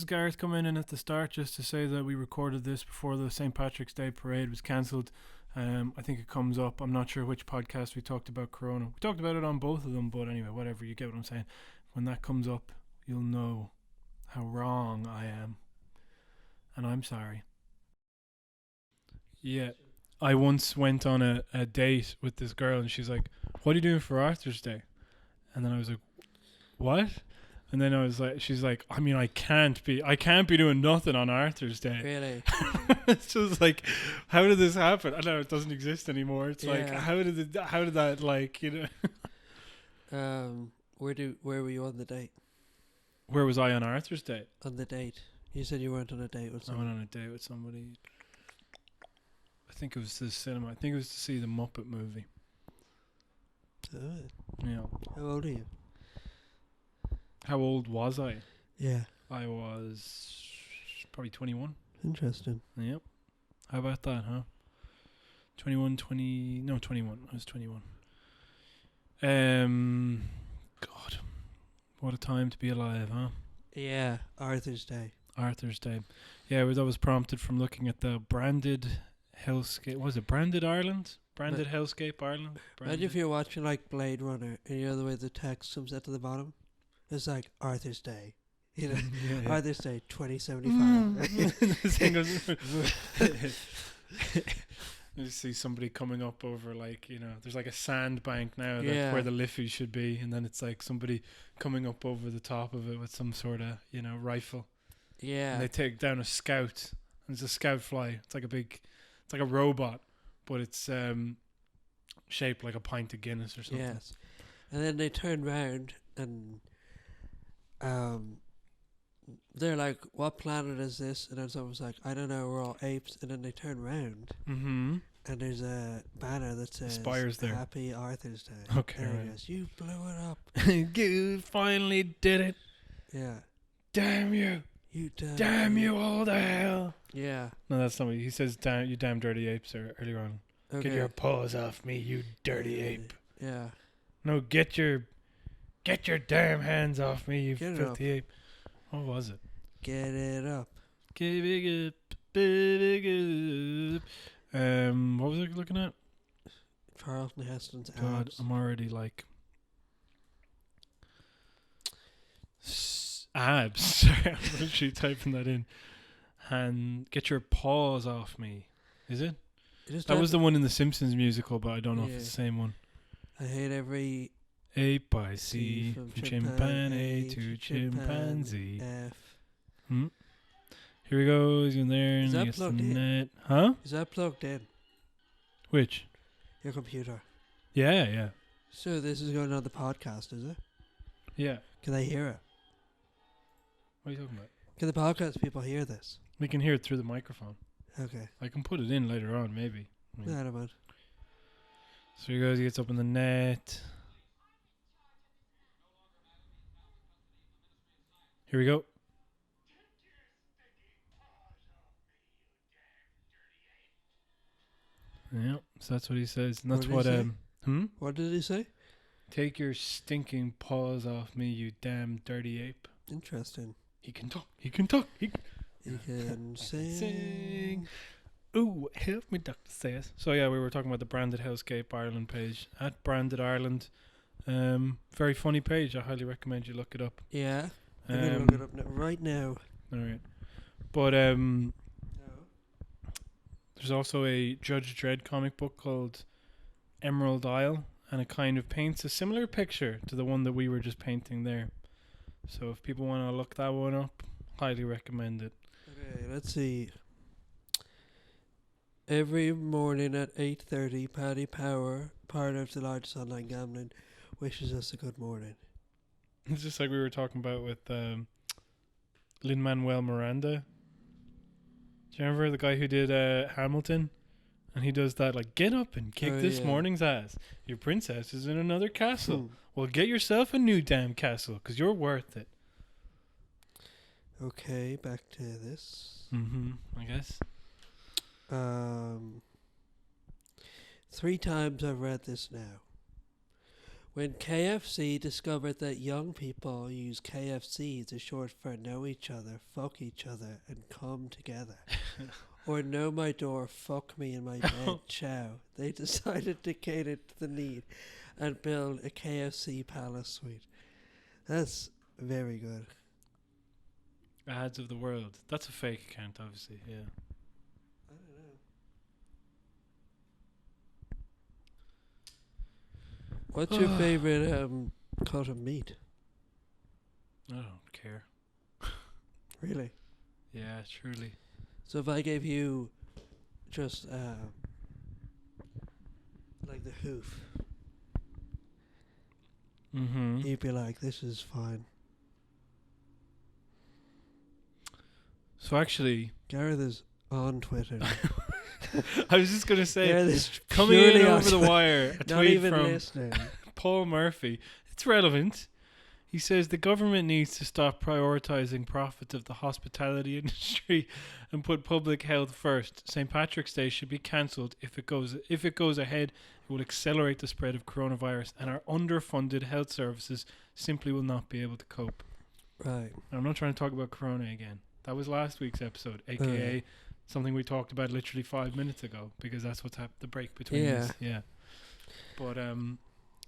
is Gareth coming in at the start just to say that we recorded this before the St. Patrick's Day parade was cancelled. I think it comes up. I'm not sure which podcast we talked about Corona. We talked about it on both of them, but anyway, whatever. You get what I'm saying. When that comes up, you'll know how wrong I am. And I'm sorry. Yeah. I once went on a date with this girl and she's like, what are you doing for Arthur's Day? And then I was like, what? And then I was like, she's like, I mean, I can't be doing nothing on Arthur's Day. Really? It's just like, how did this happen? I know it doesn't exist anymore. It's like, how did that, like, you know? Where were you on the date? Where was I on Arthur's Day? On the date. You said you weren't on a date with I someone. went on a date with somebody. I think it was to the cinema. I think it was to see the Muppet movie. Oh. Yeah. How old are you? How old was I? Yeah. I was probably 21. Interesting. Yep. How about that, huh? 21. I was 21. God. What a time to be alive, huh? Yeah. Arthur's Day. Yeah, that was prompted from looking at the branded hellscape. Was it Branded Ireland? Branded Hellscape Ireland? Imagine if you're watching like Blade Runner and you know the way the text comes out to the bottom? It's like Arthur's Day. You know, yeah. Arthur's Day 2075. This thing goes you see somebody coming up over, like, you know, there's like a sandbank now that's where the Liffey should be, and then it's like somebody coming up over the top of it with some sort of, you know, rifle. Yeah. And they take down a scout, and it's a scout fly. It's like a robot, but it's shaped like a pint of Guinness or something. Yes. And then they turn round and they're like, what planet is this? And then someone's like, I don't know, we're all apes. And then they turn round and there's a banner that says Spires there. Happy Arthur's Day. Okay, and right. Goes, you blew it up. You finally did it. Yeah. Damn you. Damn you all to hell. Yeah. No, that's not what he says. Damn you, damn dirty apes. Earlier on. Okay. Get your paws off me, you dirty ape. Yeah. No, get your damn hands off me, you Get filthy ape. What was it? Get it up. Give it up, big up. What was I looking at? Charlton Heston's God, abs. I'm already like abs. Sorry, I'm literally typing that in. And get your paws off me. Is it? That was the one in the Simpsons musical, but I don't know if it's the same one. I hate every ape I see, from chimpanzee to chimpanzee. F. Here we go. He's in there. Is and that plugged in? Net. Huh? Is that plugged in? Which? Your computer. Yeah. So this is going on the podcast, is it? Yeah. Can they hear it? What are you talking about? Can the podcast people hear this? We can hear it through the microphone. Okay. I can put it in later on, maybe. No, I don't mind. So he goes, he gets up in the net. Here we go. Yeah, so that's what he says. And that's what What did he say? Take your stinking paws off me, you damn dirty ape. Interesting. He can talk. He can sing. Ooh, help me, Dr. Says. So yeah, we were talking about the Branded Hellscape Ireland page at Branded Ireland. Very funny page. I highly recommend you look it up. Yeah, I'm gonna look it up right now. All right, but there's also a Judge Dredd comic book called Emerald Isle, and it kind of paints a similar picture to the one that we were just painting there. So if people want to look that one up, highly recommend it. Okay, let's see. Every morning at 8:30, Paddy Power, part of the largest online gambling, wishes us a good morning. It's just like we were talking about with Lin-Manuel Miranda. Do you remember the guy who did Hamilton? And he does that, like, get up and kick this morning's ass. Your princess is in another castle. Well, get yourself a new damn castle, because you're worth it. Okay, back to this. I guess. 3 times I've read this now. When KFC discovered that young people use KFC as short for know each other, fuck each other, and come together. Or know my door, fuck me in my bed, chow. They decided to cater to the need and build a KFC Palace Suite. That's very good. Ads of the world. That's a fake account, obviously. Yeah. I don't know. What's your favorite cut of meat? I don't care. Really? Yeah, truly. So if I gave you just like the hoof, you'd be like, "This is fine." So actually, Gareth is on Twitter. I was just gonna say, Gareth is coming in purely on over the Twitter, wire, a not tweet even from listening. Paul Murphy. It's relevant. He says the government needs to stop prioritising profits of the hospitality industry and put public health first. St. Patrick's Day should be cancelled. If it goes ahead, it will accelerate the spread of coronavirus, and our underfunded health services simply will not be able to cope. Right. And I'm not trying to talk about Corona again. That was last week's episode, aka something we talked about literally 5 minutes ago, because that's what's happened. The break between us. Yeah. But and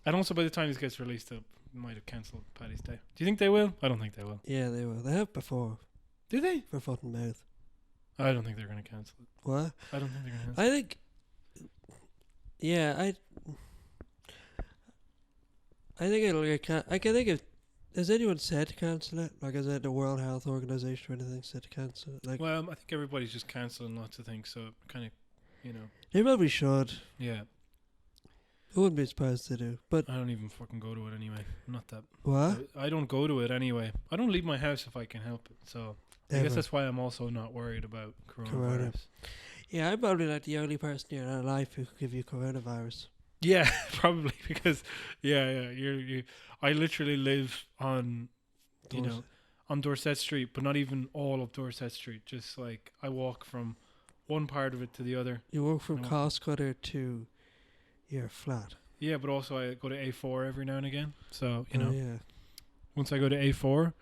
also by the time this gets released, they might have cancelled Paddy's Day. Do you think they will? I don't think they will. Yeah, they will. They have before. Do they? For foot and mouth. I don't think they're going to cancel it. What? I don't think they're going to cancel I think. Yeah, I think it'll get I can think if has anyone said to cancel it? Like, has the World Health Organization or anything said to cancel it? Like, well, I think everybody's just cancelling lots of things, so kind of, they probably should. Yeah. I wouldn't be surprised to do, but I don't even fucking go to it anyway. Not that. what? I don't go to it anyway. I don't leave my house if I can help it. So I guess that's why I'm also not worried about coronavirus. Yeah, I'm probably like the only person in your life who could give you coronavirus. Yeah, probably because you. I literally live on, on Dorset Street, but not even all of Dorset Street. Just like I walk from one part of it to the other. You walk from Costcutter to your flat. Yeah, but also I go to A4 every now and again. So yeah. Once I go to A4,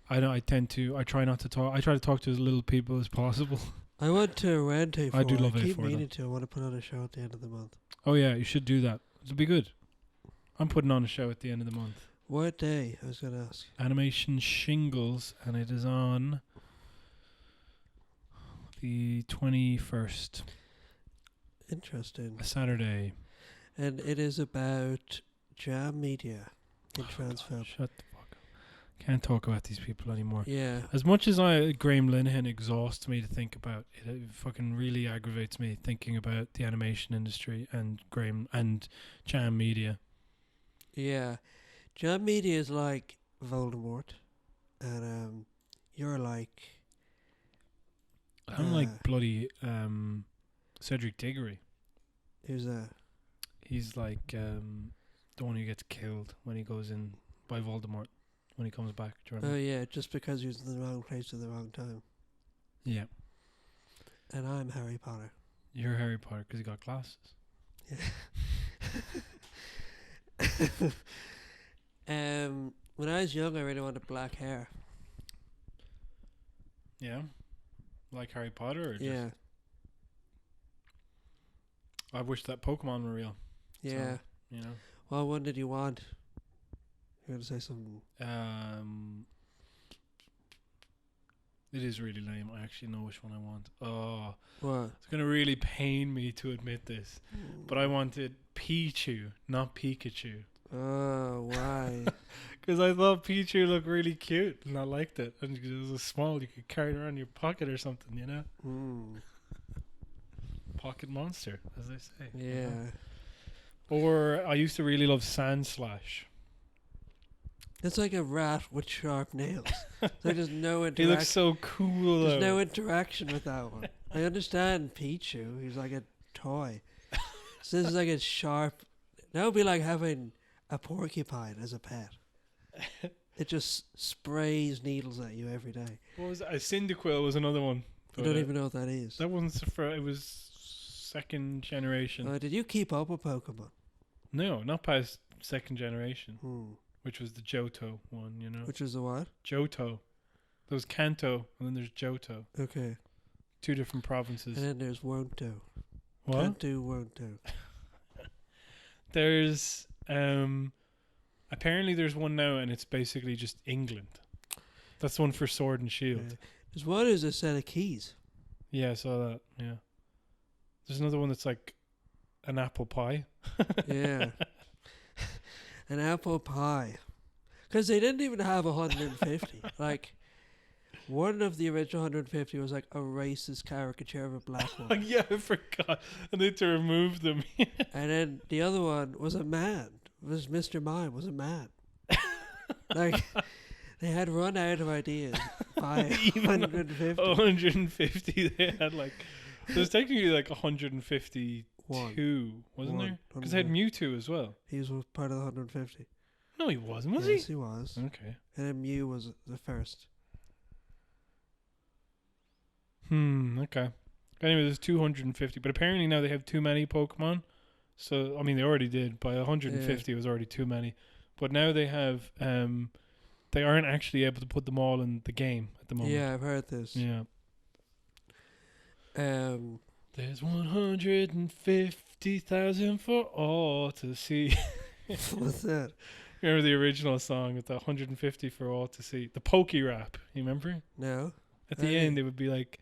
I try not to talk. I try to talk to as little people as possible. I want to rent A4. I do love A4. I keep meaning to. I want to put on a show at the end of the month. Oh yeah, you should do that. It'll be good. I'm putting on a show at the end of the month. What day? I was going to ask. Animation Shingles, and it is on the 21st. Interesting. A Saturday. And it is about Jam Media in Transfer. Shut the fuck up. Can't talk about these people anymore. Yeah. As much as Graham Linehan exhausts me to think about, it fucking really aggravates me thinking about the animation industry and Jam Media. Yeah. Jam Media is like Voldemort. And you're like... I'm like bloody Cedric Diggory. Who's that? He's like the one who gets killed when he goes in by Voldemort when he comes back. Oh yeah, just because he was in the wrong place at the wrong time. Yeah. And I'm Harry Potter. You're Harry Potter because you got glasses. Yeah. When I was young, I really wanted black hair. Yeah. Like Harry Potter, or yeah. I wish that Pokemon were real. Yeah. So, What one did you want? You're going to say something. It is really lame. I actually know which one I want. Oh. What? It's going to really pain me to admit this. But I wanted Pichu, not Pikachu. Oh, why? Because I thought Pichu looked really cute and I liked it. And it was small, you could carry it around in your pocket or something, Pocket monster, as they say. Yeah. Or I used to really love Sandslash. It's like a rat with sharp nails. There's no interaction. He looks so cool, There's no interaction with that one. I understand Pichu. He's like a toy. So this is like a sharp... That would be like having a porcupine as a pet. It just sprays needles at you every day. What was that? A Cyndaquil was another one. I don't even know what that is. That wasn't it was second generation. Did you keep up with Pokemon? No, not past second generation, Hmm. which was the Johto one, you know. Which is the what? Johto. There was Kanto, and then there's Johto. Okay. 2 different provinces. And then there's won't do. What? Can't do, won't do. There's apparently there's one now, and it's basically just England. That's the one for Sword and Shield. Yeah. There's one who's a set of keys. Yeah, I saw that. Yeah. There's another one that's like an apple pie. Yeah. An apple pie. Because they didn't even have 150. Like, one of the original 150 was like a racist caricature of a black Oh, one. yeah, I forgot. And they had to remove them. And then the other one was a man. It was Mr. Mime was a man. Like, they had run out of ideas by Even 150. 150, they had like. There's technically like 152, wasn't One. there? Because they had Mewtwo as well. He was part of the 150. No, he wasn't, was Yes, he was. Okay. And then Mew was the first. Okay. Anyway, there's 250, but apparently now they have too many Pokemon. So, I mean, they already did. By 150, it was already too many. But now they have, they aren't actually able to put them all in the game at the moment. Yeah, I've heard this. Yeah. There's There's 150,000 for all to see. What's that? Remember the original song with the 150 for all to see? The Pokey Rap, you remember? No. At the end, it would be like,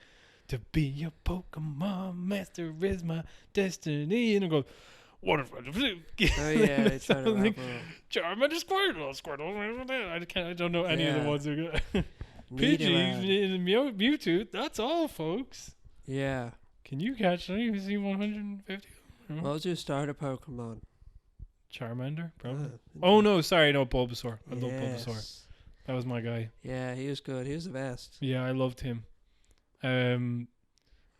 to be a Pokemon master is my destiny. And it goes, what if I do? Oh yeah, it's trying to Like, rap Charmander, Squirtle. I don't know any of the Yeah. ones who got Neither man. Pidgey and Mewtwo. That's all, folks. Yeah. Can you catch them? You see 150? What was your starter Pokemon? Charmander, probably. Ah, Oh no, sorry, no, Bulbasaur. I love yes. Bulbasaur. That was my guy. Yeah, he was good. He was the best. Yeah, I loved him. And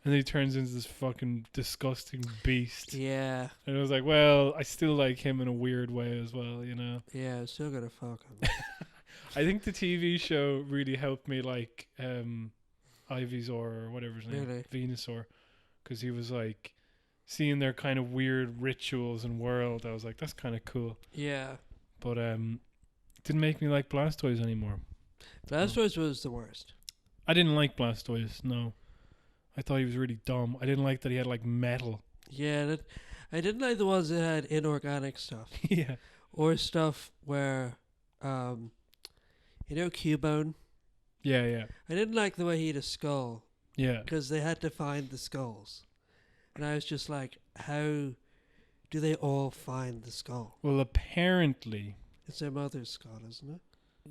then he turns into this fucking disgusting beast. Yeah. And I was like, well, I still like him in a weird way as well, you know. Yeah, I was still gonna fuck him. I think the TV show really helped me like Ivysaur or whatever his name, Really? Venusaur, because he was like seeing their kind of weird rituals and world. I was like, that's kind of cool. Yeah. But it didn't make me like Blastoise anymore. Blastoise was the worst. I didn't like Blastoise. No, I thought he was really dumb. I didn't like that he had like metal. Yeah, I didn't like the ones that had inorganic stuff. Yeah. Or stuff where, you know, Cubone? Yeah. I didn't like the way he had a skull. Yeah. Because they had to find the skulls. And I was just like, how do they all find the skull? Well, apparently, It's their mother's skull, isn't it?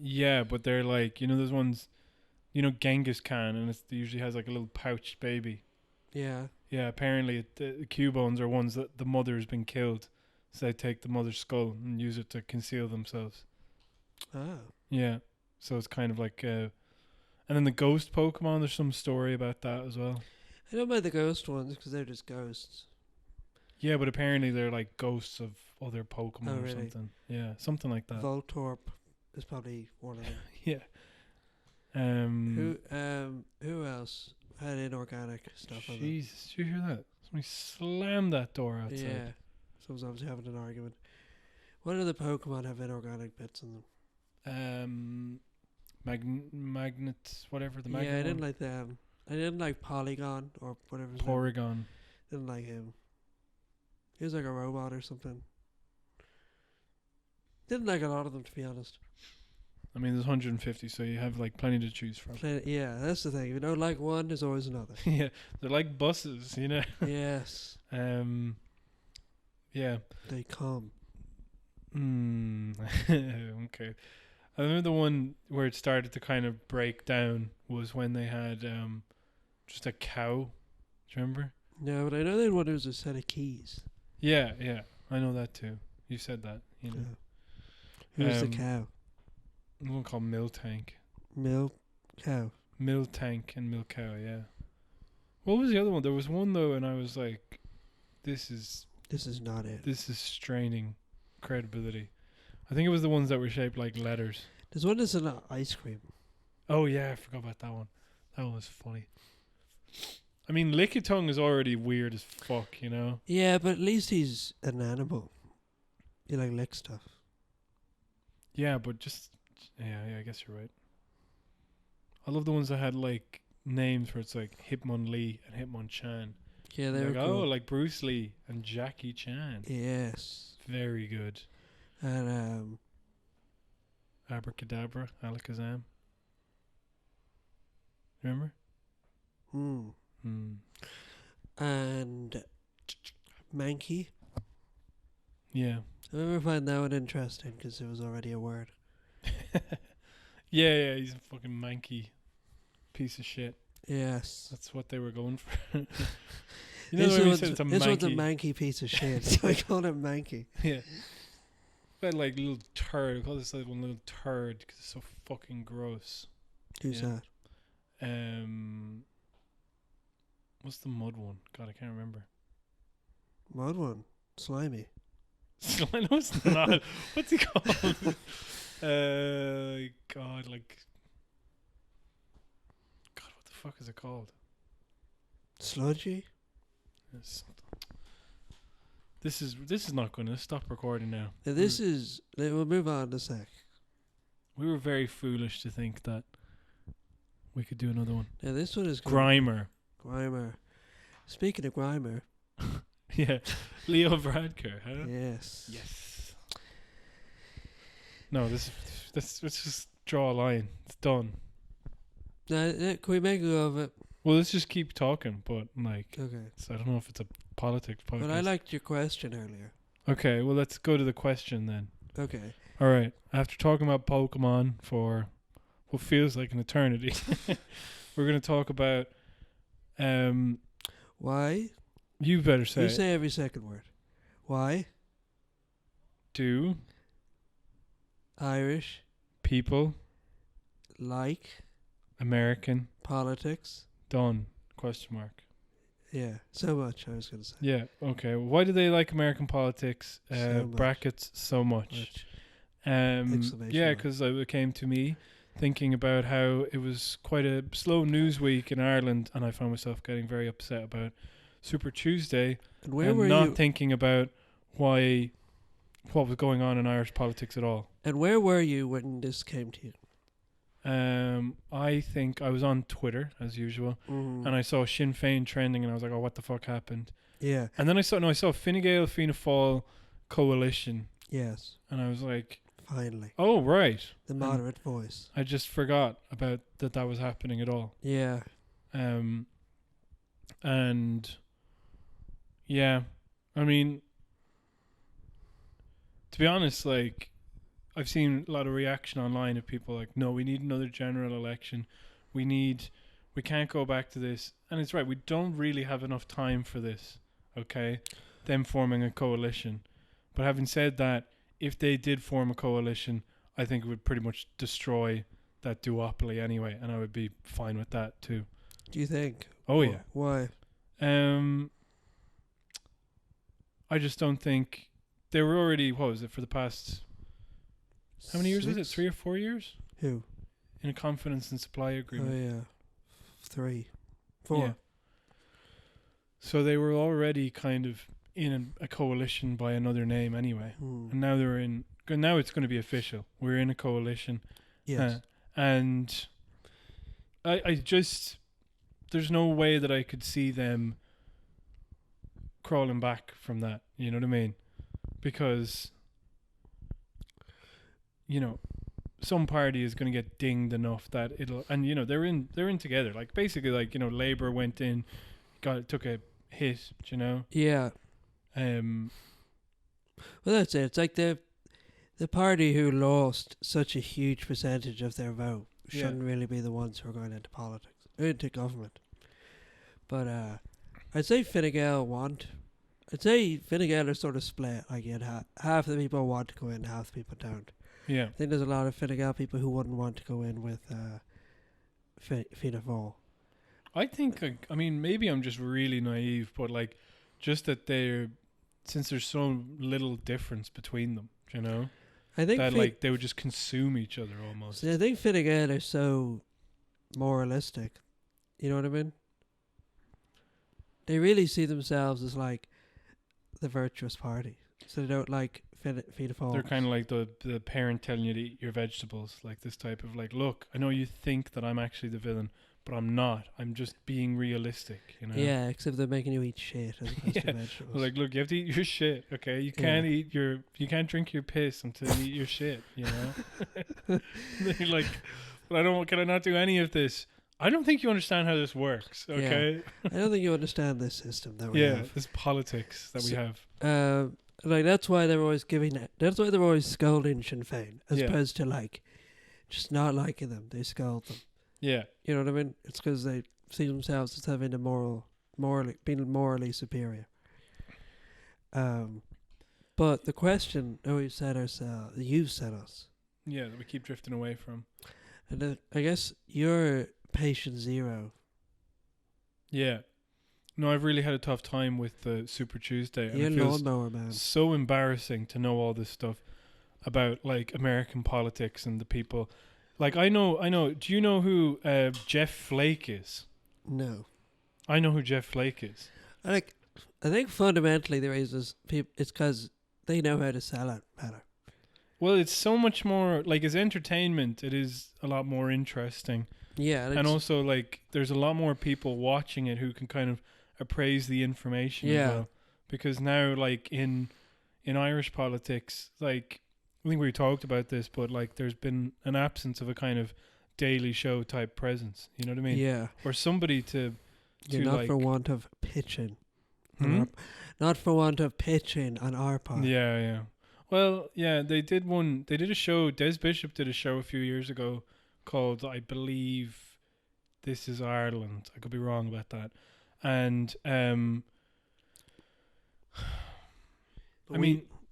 yeah, but they're like, you know, those ones, you know, Genghis Khan, and it usually has like a little pouched baby. Yeah. Yeah, apparently the Cubones are ones that the mother's been killed, so they take the mother's skull and use it to conceal themselves. Oh. Yeah, so it's kind of like, and then the ghost Pokemon, there's some story about that as well. I don't mind the ghost ones because they're just ghosts. Yeah, but apparently they're like ghosts of other Pokemon Oh, or really? something. Yeah, something like that. Voltorb is probably one of them. Yeah. Who else had inorganic stuff on them? Jesus, did you hear that? Somebody slammed that door outside. Yeah. Someone's obviously having an argument. What other Pokemon have inorganic bits in them? Magnets, whatever the magnet. Yeah, I didn't one. like them. I didn't like Polygon or whatever. his name- Porygon. Didn't like him. He was like a robot or something. Didn't like a lot of them, to be honest. I mean, there's 150, so you have like plenty to choose from. Yeah, that's the thing. If you don't like one, there's always another. Yeah, they're like buses, you know. Yes, Yeah. they come. Okay. I remember the one where it started to kind of break down was when they had just a cow. Do you remember? No, but I know they had one who was a set of keys. Yeah, I know that too. You said that, you know. Yeah. Who's the Um, cow? One called Miltank. Cow. Miltank and Milcow, yeah. What was the other one? There was one though, and I was like, this is not it. this is straining credibility. I think it was the ones that were shaped like letters. There's one that's an ice cream. Oh yeah, I forgot about that one. That one was funny. I mean, Lickitung is already weird as fuck, you know? Yeah, but at least he's an animal. You like lick stuff. Yeah, but just yeah, I guess you're right. I love the ones that had like names where it's like Hitmon Lee and Hitmon Chan. Yeah, they Like were cool. like Bruce Lee and Jackie Chan. Yes. Very good. And Abracadabra, Alakazam. Remember? and Mankey. Yeah. I remember finding that one interesting because it was already a word. yeah, he's a fucking manky piece of shit. Yes. That's what they were going for. This the way we one's said it's a a manky. manky piece of shit, so I call him Manky. Yeah. That like little turd. I call this like one little turd because it's so fucking gross. Who's Yeah. that? What's the mud one? God, I can't remember. Mud one. Slimy. I know it's not. What's he called? God, like. God, what the fuck is it called? Sludgy? Yes. This is not going to stop recording now. Now this is... We'll move on in a sec. We were very foolish to think that we could do another one. Now this one is... Grimer. Grimer. Speaking of Grimer... Yeah. Leo Varadkar, huh? Yes. Yes. No, let's just draw a line. It's done. Now, can we make a go of it? Well, let's just keep talking, but like, Okay. I don't know if it's a politics podcast. But I liked your question earlier. Okay, well, let's go to the question then. Okay. All right. After talking about Pokemon for what feels like an eternity, we're going to talk about. Why? You better say. You it. say every second word. Why? Do Irish people like American politics? done? Question mark. Yeah, so much I was going to say. Yeah. Okay. Why do they like American politics? So much. Brackets so much. Much. Yeah, Exclamation because it came to me thinking about how it was quite a slow news week in Ireland, and I found myself getting very upset about Super Tuesday And where and were not you? thinking about what was going on in Irish politics at all. And where were you when this came to you? I think I was on Twitter as usual, and I saw Sinn Féin trending, and I was like, "Oh, what the fuck happened?" Yeah. And then I saw Fine Gael Fianna Fáil coalition, Yes. and I was like, Finally. "Oh, right." The moderate voice. I just forgot about that was happening at all. Yeah. And yeah, I mean, to be honest, like, I've seen a lot of reaction online of people like, no, we need another general election. We can't go back to this. And it's right. We don't really have enough time for this. Okay. Them forming a coalition. But having said that, if they did form a coalition, I think it would pretty much destroy that duopoly anyway. And I would be fine with that too. Do you think? Oh, yeah. Why? I just don't think they were already, what was it, for the past, how many years was it? 3 or 4 years? Who? In a confidence and supply agreement. Oh, yeah. 3. 4. Yeah. So they were already kind of in a coalition by another name anyway. And now now it's going to be official. We're in a coalition. Yes. And I just, there's no way that I could see them crawling back from that. You know what I mean? Because, some party is going to get dinged enough that it'll, and they're in together. Like basically, like Labour went in, took a hit. Yeah. Well, that's it. It's like the party who lost such a huge percentage of their vote shouldn't really be the ones who are going into politics, into government. But I'd say Fine Gael are sort of split. Like half the people want to go in, half the people don't. Yeah. I think there's a lot of Fine Gael people who wouldn't want to go in with Fianna Fáil. I think, I mean, maybe I'm just really naive, but like, just that since there's so little difference between them, I think that they would just consume each other almost. See, I think Fine Gael are so moralistic. You know what I mean? They really see themselves as like the virtuous party. So they don't like feed a fawn. They're kind of like the parent telling you to eat your vegetables, like this type of like, look, I know you think that I'm actually the villain, but I'm not. I'm just being realistic, you know. Yeah, except they're making you eat shit as opposed to vegetables. Like, look, you have to eat your shit, okay? You can't you can't drink your piss until you eat your shit, you know. They're like, but can I not do any of this? I don't think you understand how this works, okay? I don't think you understand this system that we have. This politics that we have. Like that's why they're always that's why they're always scolding Sinn Féin as opposed to like just not liking them. They scold them. Yeah. You know what I mean? It's because they see themselves as having being morally superior. But the question that we've set ourselves, you've set us. Yeah, that we keep drifting away from. And I guess you're patient zero. Yeah. No, I've really had a tough time with the Super Tuesday. You're a lawnmower man. So embarrassing to know all this stuff about like American politics and the people. Like I know. Do you know who Jeff Flake is? No. I know who Jeff Flake is. I think fundamentally the reason it's because they know how to sell it better. Well, it's so much more like as entertainment. It is a lot more interesting. Yeah, and also like there's a lot more people watching it who can kind of appraise the information. Yeah. Well, because now like in Irish politics, like I think we talked about this, but like there's been an absence of a kind of Daily Show type presence. You know what I mean? Yeah. Or somebody to not like, for want of pitching. Not for want of pitching on our part. Yeah, yeah. Well, yeah, they did a show. Des Bishop did a show a few years ago called, I believe, This Is Ireland. I could be wrong about that. And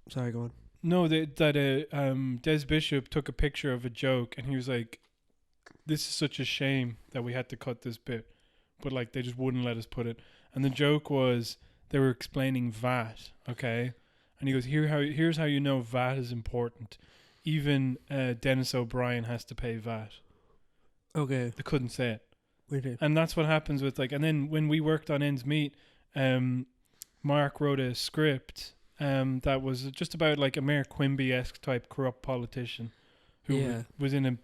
sorry, go on. No, Des Bishop took a picture of a joke and he was like, "This is such a shame that we had to cut this bit," but like they just wouldn't let us put it. And the joke was they were explaining VAT, okay? And he goes, "Here's how you know VAT is important. Even Dennis O'Brien has to pay VAT." Okay. They couldn't say it. We did. And that's what happens with like. And then when we worked on Ends Meet, Mark wrote a script that was just about like a Mayor Quimby-esque type corrupt politician who was in a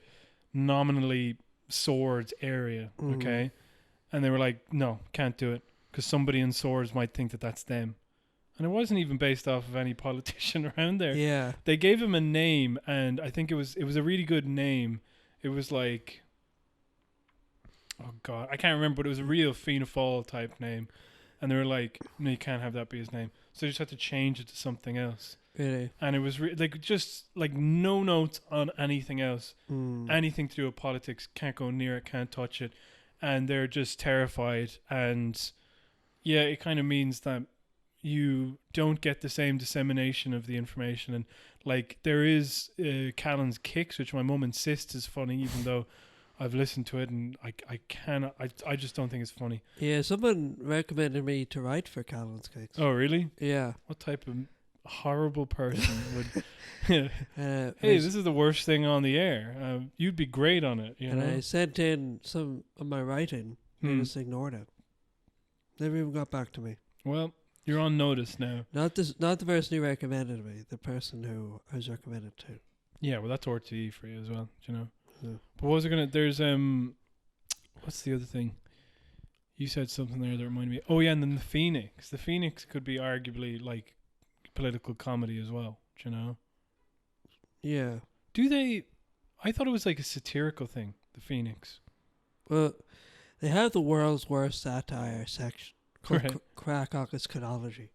nominally Swords area, okay? And they were like, "No, can't do it because somebody in Swords might think that that's them." And it wasn't even based off of any politician around there. Yeah. They gave him a name, and I think it was a really good name. It was like, oh God, I can't remember, but it was a real Fianna Fáil type name. And they were like, "No, you can't have that be his name." So they just had to change it to something else. Really? And it was like just like no notes on anything else. Anything to do with politics, can't go near it, can't touch it. And they're just terrified. And yeah, it kind of means that you don't get the same dissemination of the information. And like there is Callan's Kicks, which my mum insists is funny, even though I've listened to it and I just don't think it's funny. Yeah, someone recommended me to write for Callan's Kicks. Oh, really? Yeah. What type of horrible person would... Hey, this is the worst thing on the air. You'd be great on it, you know? I sent in some of my writing. They just ignored it. Never even got back to me. Well, you're on notice now. Not the person who recommended me, the person who I was recommended to. Yeah, well, that's RTE for you as well, do you know? Yeah. But what was I gonna? There's what's the other thing? You said something there that reminded me. Oh yeah, and then the Phoenix. The Phoenix could be arguably like political comedy as well. Do you know? Yeah. Do they? I thought it was like a satirical thing. The Phoenix. Well, they have the world's worst satire section called Crackock's Chronology.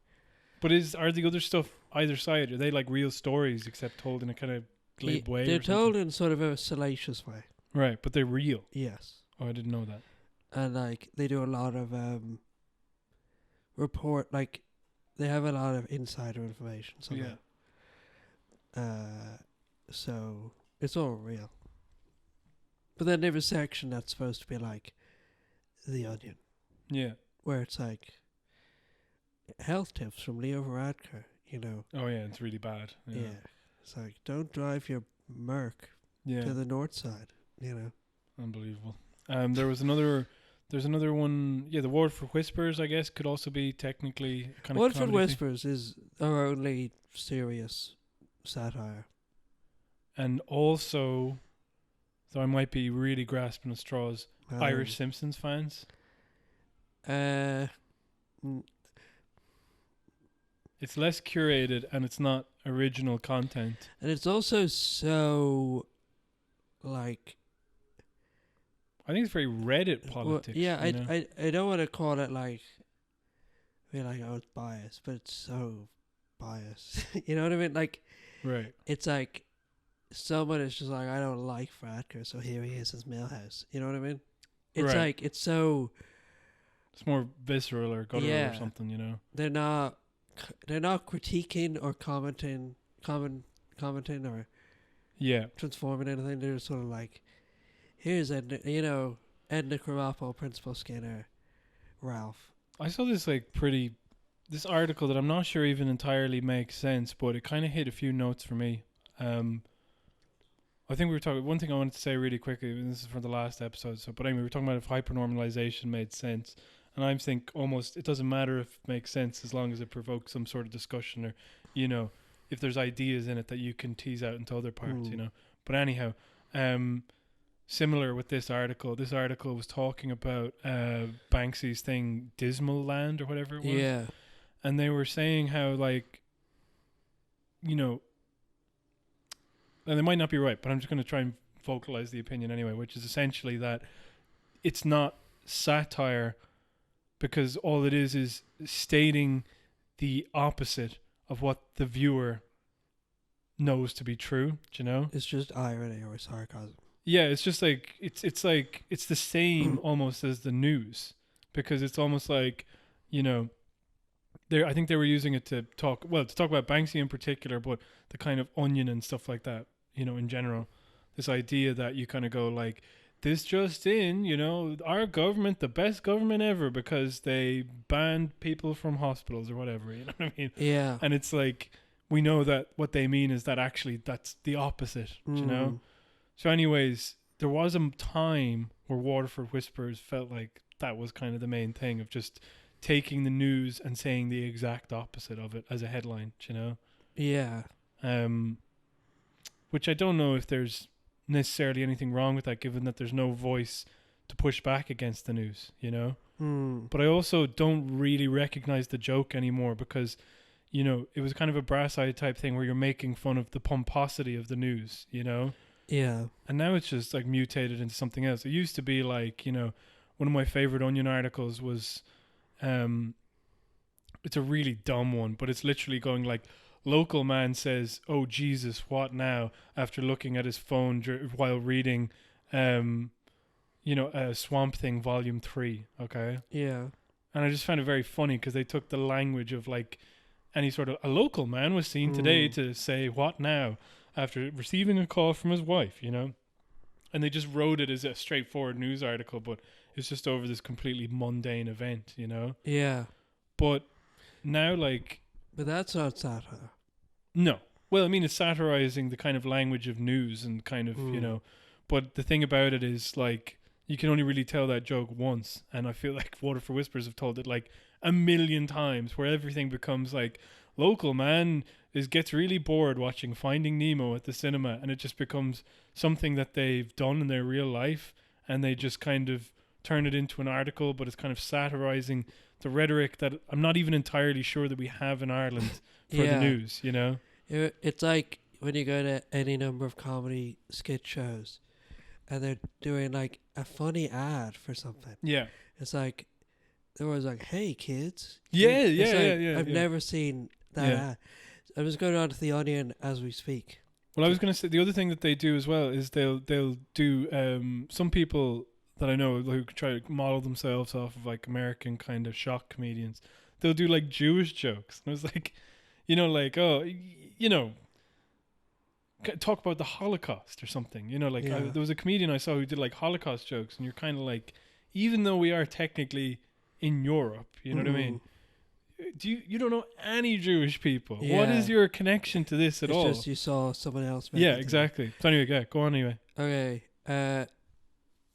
But are the other stuff either side? Are they like real stories except told in a kind of glib way? They're told in sort of a salacious way. Right, but they're real. Yes. Oh, I didn't know that. And like they do a lot of report, like they have a lot of insider information. So so it's all real. But then there's a section that's supposed to be like The Onion. Yeah. Where it's like health tips from Leo Varadkar, you know. Oh yeah, it's really bad. Yeah. It's like, don't drive your Merc to the north side, you know. Unbelievable. There's another one. Yeah, the Waterford Whispers, I guess, could also be technically kind of. Waterford Whispers is Or only serious satire. And also, though I might be really grasping at straws, Irish Um, Simpsons fans. uh, It's less curated and it's not original content. and it's also so, like, I think it's very Reddit politics. yeah, you know? I don't want to call it like, be like, oh, it's biased, but it's so biased. You know what I mean? Like, Right. it's like someone is just like, I don't like Fratker, so here he is, his Millhouse. You know what I mean? It's Right. like, it's so, It's more visceral or guttural Yeah. or something, you know? they're not critiquing or commenting or Yeah. transforming anything. They're just sort of like, here's Edna Krabappel, Principal Skinner, Ralph. I saw this this article that I'm not sure even entirely makes sense, but it kind of hit a few notes for me. I think we were talking. One thing I wanted to say really quickly, and this is from the last episode. But anyway, we were talking about if hypernormalization made sense, and I think almost it doesn't matter if it makes sense as long as it provokes some sort of discussion, or if there's ideas in it that you can tease out into other parts, But anyhow, similar with this article. This article was talking about Banksy's thing, Dismal Land or whatever it was. Yeah. And they were saying how, and they might not be right, but I'm just going to try and vocalize the opinion anyway, which is essentially that it's not satire because all it is stating the opposite of what the viewer knows to be true, do you know? It's just irony or sarcasm. Yeah, it's just like it's like it's the same almost as the news, because it's almost like, I think they were using it to talk about Banksy in particular, but the kind of Onion and stuff like that, in general. This idea that you kind of go like, this just in, our government, the best government ever, because they banned people from hospitals or whatever, you know what I mean? Yeah. And it's like, we know that what they mean is that actually that's the opposite, you know? So anyways, there was a time where Waterford Whispers felt like that was kind of the main thing of just taking the news and saying the exact opposite of it as a headline, you know? Yeah. Which I don't know if there's necessarily anything wrong with that, given that there's no voice to push back against the news, you know? But I also don't really recognize the joke anymore because, it was kind of a brass-eyed type thing where you're making fun of the pomposity of the news, Yeah. And now it's just like mutated into something else. It used to be like, one of my favorite Onion articles was, it's a really dumb one, but it's literally going like, local man says, "Oh Jesus, what now?" after looking at his phone while reading, Swamp Thing Volume 3. Okay. Yeah. And I just found it very funny because they took the language of like any sort of, a local man was seen today to say what now after receiving a call from his wife, and they just wrote it as a straightforward news article, but it's just over this completely mundane event, Yeah. But now, But that's not satire. no. Well, I mean, it's satirizing the kind of language of news and kind of, but the thing about it is like, you can only really tell that joke once. And I feel like Waterford Whispers have told it like a million times, where everything becomes like, local man gets really bored watching Finding Nemo at the cinema, and it just becomes something that they've done in their real life, and they just kind of turn it into an article, but it's kind of satirizing the rhetoric that I'm not even entirely sure that we have in Ireland for the news, It's like when you go to any number of comedy skit shows and they're doing like a funny ad for something. Yeah. It's like, there was like, "Hey kids." Yeah, It's like, yeah. I've never seen that ad. I'm just going on to the Onion as we speak. Well, I was going to say, the other thing that they do as well is they'll do, some people that I know who try to model themselves off of like American kind of shock comedians, they'll do like Jewish jokes. And it was like, talk about the Holocaust or something, there was a comedian I saw who did like Holocaust jokes, and you're kind of like, even though we are technically in Europe, you know what I mean? You don't know any Jewish people. Yeah. What is your connection to this at all? It's just you saw someone else. Yeah, exactly. So anyway, go on anyway. Okay.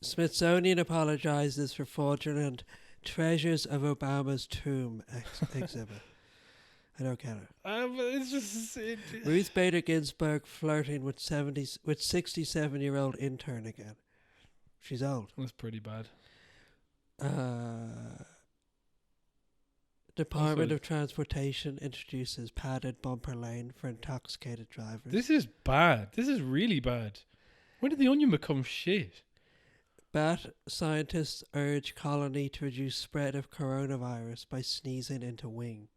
Smithsonian apologizes for fraudulent treasures of Obama's tomb exhibit. I don't get it. It's just Ruth Bader Ginsburg flirting with 67-year-old intern again. She's old. That's pretty bad. Department of Transportation introduces padded bumper lane for intoxicated drivers. This is bad. This is really bad. When did the Onion become shit? Bat scientists urge colony to reduce spread of coronavirus by sneezing into wing.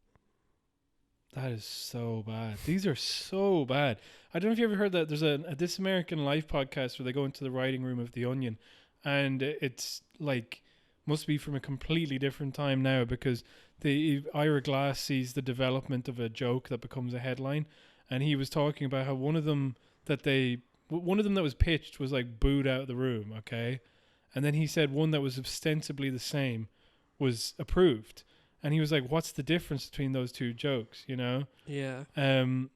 That is so bad. These are so bad. I don't know if you ever heard that. There's a This American Life podcast where they go into the writing room of the Onion, and it's like must be from a completely different time now, because Ira Glass sees the development of a joke that becomes a headline, and he was talking about how one of them that was pitched was like booed out of the room, okay, and then he said one that was ostensibly the same was approved. And he was like, what's the difference between those two jokes, you know? Yeah. And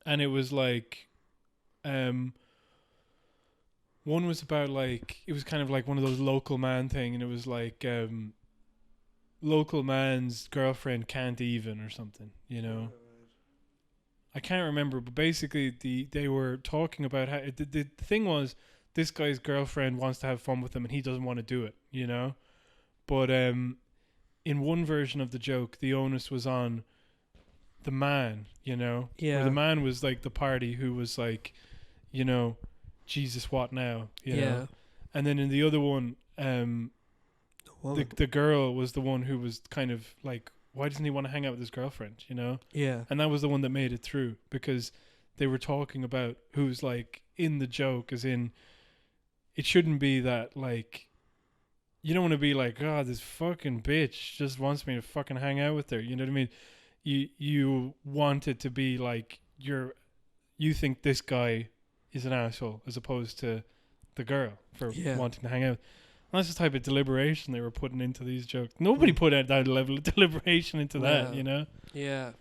it was like, one was about like, it was kind of like one of those local man thing. And it was like, local man's girlfriend can't even or something, you know? I can't remember, but basically they were talking about how, the thing was, this guy's girlfriend wants to have fun with him and he doesn't want to do it, you know? But, in one version of the joke, the onus was on the man, you know? Yeah. Where the man was like the party who was like, you know, Jesus, what now? You know? And then in the other one, the girl was the one who was kind of like, why doesn't he want to hang out with his girlfriend, you know? Yeah. And that was the one that made it through, because they were talking about who's like in the joke, as in, it shouldn't be that like, you don't want to be like, oh, this fucking bitch just wants me to fucking hang out with her. You know what I mean? You want it to be like you think this guy is an asshole as opposed to the girl for wanting to hang out. And that's the type of deliberation they were putting into these jokes. Nobody put out that level of deliberation into that, you know? Yeah.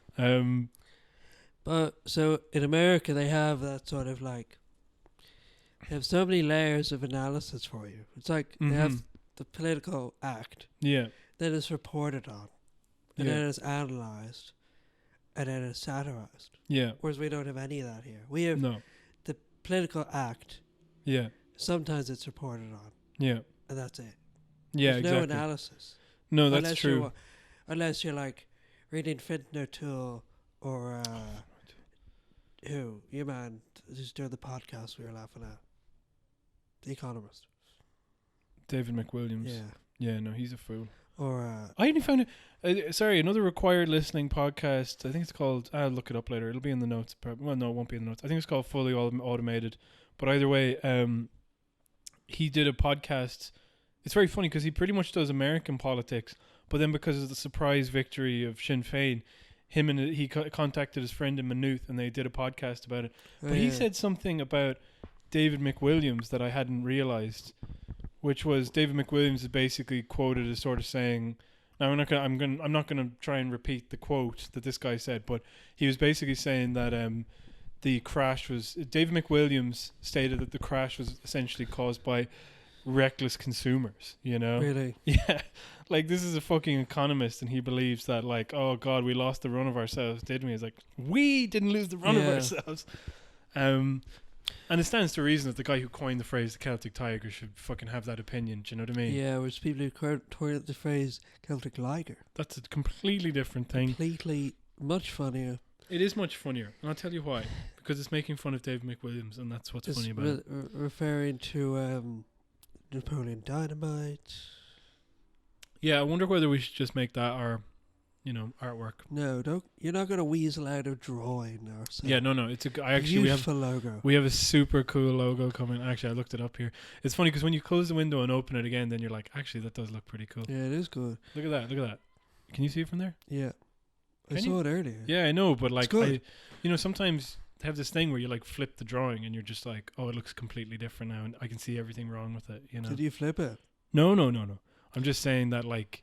But so in America, they have that sort of like, they have so many layers of analysis for you. It's like they have the political act, then it's reported on, and then it's analysed, and then it's satirised. Yeah. Whereas we don't have any of that here. We have the political act. Yeah. Sometimes it's reported on. Yeah. And that's it. Yeah, there's exactly. No analysis. No, that's true. Unless you're like reading Fintan O'Toole or your man who's doing the podcast we were laughing at, The Economist. David McWilliams. Yeah. Yeah, no, he's a fool. Or I only found it. Another required listening podcast. I think it's called. I'll look it up later. It'll be in the notes. Well, no, it won't be in the notes. I think it's called Fully Automated. But either way, he did a podcast. It's very funny because he pretty much does American politics, but then because of the surprise victory of Sinn Féin, he contacted his friend in Maynooth and they did a podcast about it. But he said something about David McWilliams that I hadn't realized, which was David McWilliams is basically quoted as sort of saying, now I'm not gonna try and repeat the quote that this guy said, but he was basically saying that the crash was, David McWilliams stated that the crash was essentially caused by reckless consumers, you know? Really? Yeah. Like, this is a fucking economist and he believes that, like, oh God, we lost the run of ourselves, didn't we? He's like, we didn't lose the run of ourselves. And it stands to reason that the guy who coined the phrase the Celtic Tiger should fucking have that opinion, do you know what I mean? Yeah, whereas people who coined the phrase Celtic Liger. That's a completely different thing. Completely much funnier. It is much funnier, and I'll tell you why. Because it's making fun of David McWilliams, and that's what's funny about it. Referring to Napoleon Dynamite. Yeah, I wonder whether we should just make that our, artwork. No, don't. You're not going to weasel out of drawing or something. Yeah, no. It's a beautiful logo. We have a super cool logo coming. Actually, I looked it up here. It's funny because when you close the window and open it again, then you're like, actually, that does look pretty cool. Yeah, it is good. Look at that. Can you see it from there? Yeah. I saw it earlier. Yeah, I know, but like, sometimes they have this thing where you like flip the drawing and you're just like, oh, it looks completely different now, and I can see everything wrong with it. You know? Did you flip it? No. I'm just saying that like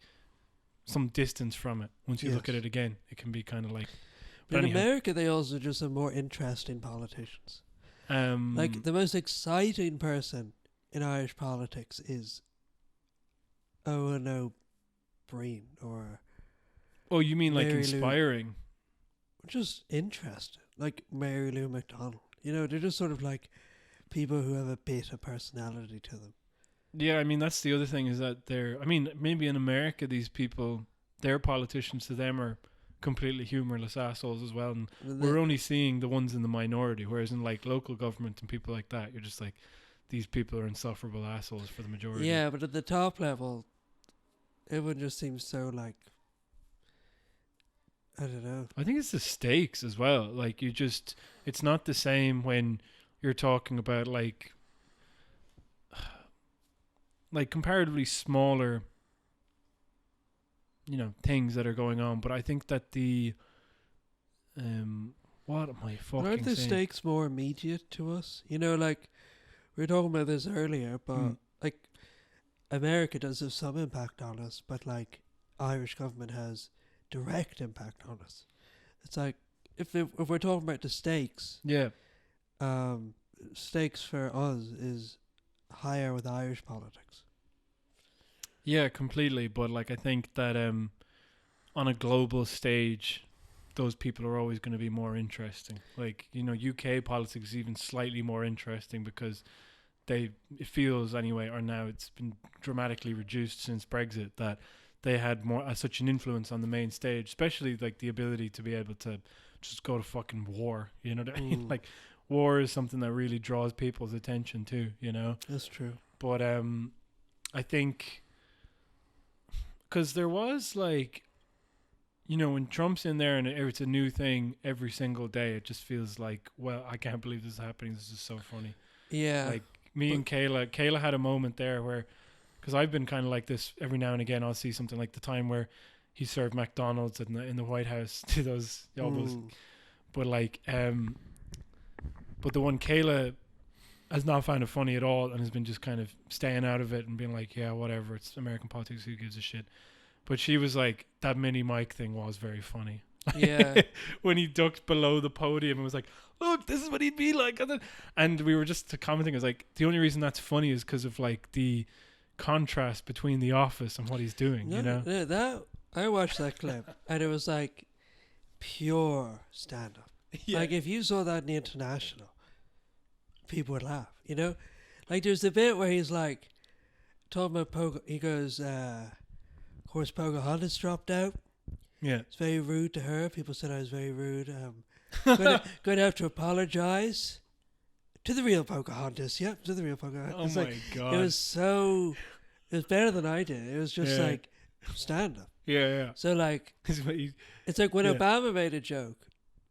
some distance from it. Once you look at it again, it can be kind of like. But in America, they also just have more interesting politicians. Like the most exciting person in Irish politics is Owen O'Brien or. Oh, you mean Mary like inspiring? just interesting. Like Mary Lou McDonald. You know, they're just sort of like people who have a bit of personality to them. Yeah, I mean, that's the other thing is that I mean, maybe in America, these people, their politicians to them are completely humorless assholes as well. And we're only seeing the ones in the minority, whereas in like local government and people like that, you're just like, these people are insufferable assholes for the majority. Yeah, but at the top level, everyone just seems so like, I don't know. I think it's the stakes as well. Like it's not the same when you're talking about like comparatively smaller, things that are going on. But I think that what am I fucking Aren't the saying? stakes more immediate to us? You know, like we were talking about this earlier, but like America does have some impact on us, but like Irish government has direct impact on us. It's like if we're talking about the stakes, stakes for us is higher with Irish politics. Yeah, completely. But like I think that on a global stage, those people are always going to be more interesting. Like, UK politics is even slightly more interesting because it feels anyway, or now it's been dramatically reduced since Brexit, that they had such an influence on the main stage, especially like the ability to be able to just go to fucking war. You know what I mean? Like, war is something that really draws people's attention too. That's true. But I think because there was like, when Trump's in there and it's a new thing every single day, it just feels like, well, I can't believe this is happening. This is so funny. Yeah. Like me and Kayla had a moment there where, because I've been kind of like this every now and again, I'll see something like the time where he served McDonald's in the White House to those, but like, but the one Kayla has not found it funny at all and has been just kind of staying out of it and being like, yeah, whatever, it's American politics, who gives a shit. But she was like, that mini mic thing was very funny. Yeah. When he ducked below the podium and was like, look, this is what he'd be like. And we were just commenting, I was like, the only reason that's funny is because of like the contrast between The Office and what he's doing, that I watched that clip and it was like pure stand-up. Yeah. Like if you saw that in the International, people would laugh, like there's the bit where he's like talking about he goes of course Pocahontas dropped out. Yeah, it's very rude to her. People said I was very rude. Going to have to apologize to the real Pocahontas. Yep, to the real Pocahontas. Oh my God. It was better than I did. It was just like stand up. Yeah. So like, it's like when Obama made a joke,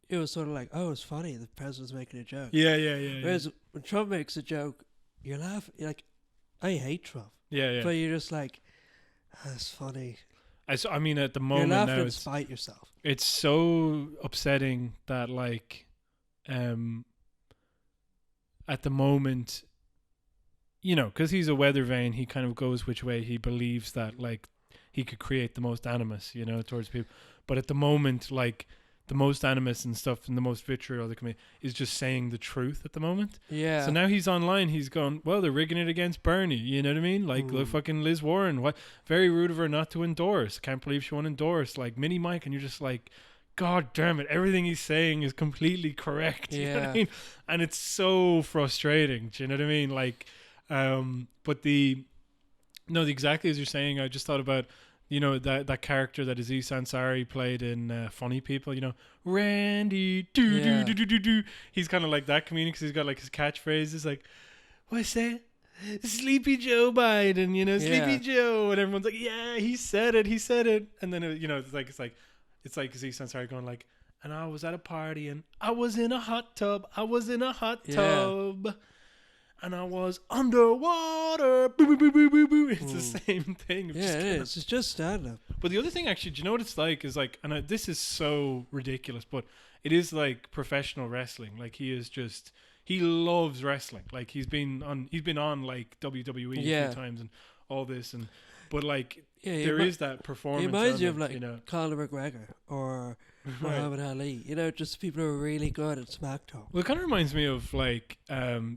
it was sort of like, oh, it's funny. The president's making a joke. Yeah. Whereas when Trump makes a joke, you're laughing. You're like, I hate Trump. Yeah. But you're just like, that's funny. I mean, at the moment you're laughing now, in spite yourself. It's so upsetting that like, at the moment, because he's a weather vane, he kind of goes which way he believes that like he could create the most animus, towards people. But at the moment, like the most animus and stuff and the most vitriol that can be is just saying the truth at the moment. Yeah. So now he's online. He's gone, well, they're rigging it against Bernie. You know what I mean? Like the fucking Liz Warren. What? Very rude of her not to endorse. Can't believe she won't endorse. Like Mini Mike. And you're just like, God damn it. Everything he's saying is completely correct. You know what I mean? And it's so frustrating. Do you know what I mean? Like, but exactly as you're saying, I just thought about, that character that Aziz Ansari played in Funny People, Randy, do. He's kind of like that comedian because he's got like his catchphrase is like, what's that? Sleepy Joe Biden, Sleepy Joe. And everyone's like, yeah, he said it. And then, it's like Aziz Ansari going like, and I was at a party and I was in a hot tub. And I was underwater. Boo, boo, boo, boo, boo. It's the same thing. It is. It's just stand-up. But the other thing, actually, do you know what it's like? Is like, and this is so ridiculous, but it is like professional wrestling. Like he loves wrestling. Like he's been on like WWE a few times and all this, but like there is that performance. It reminds you of like Conor McGregor or Muhammad Ali, just people who are really good at smack talk. Well, it kind of reminds me of like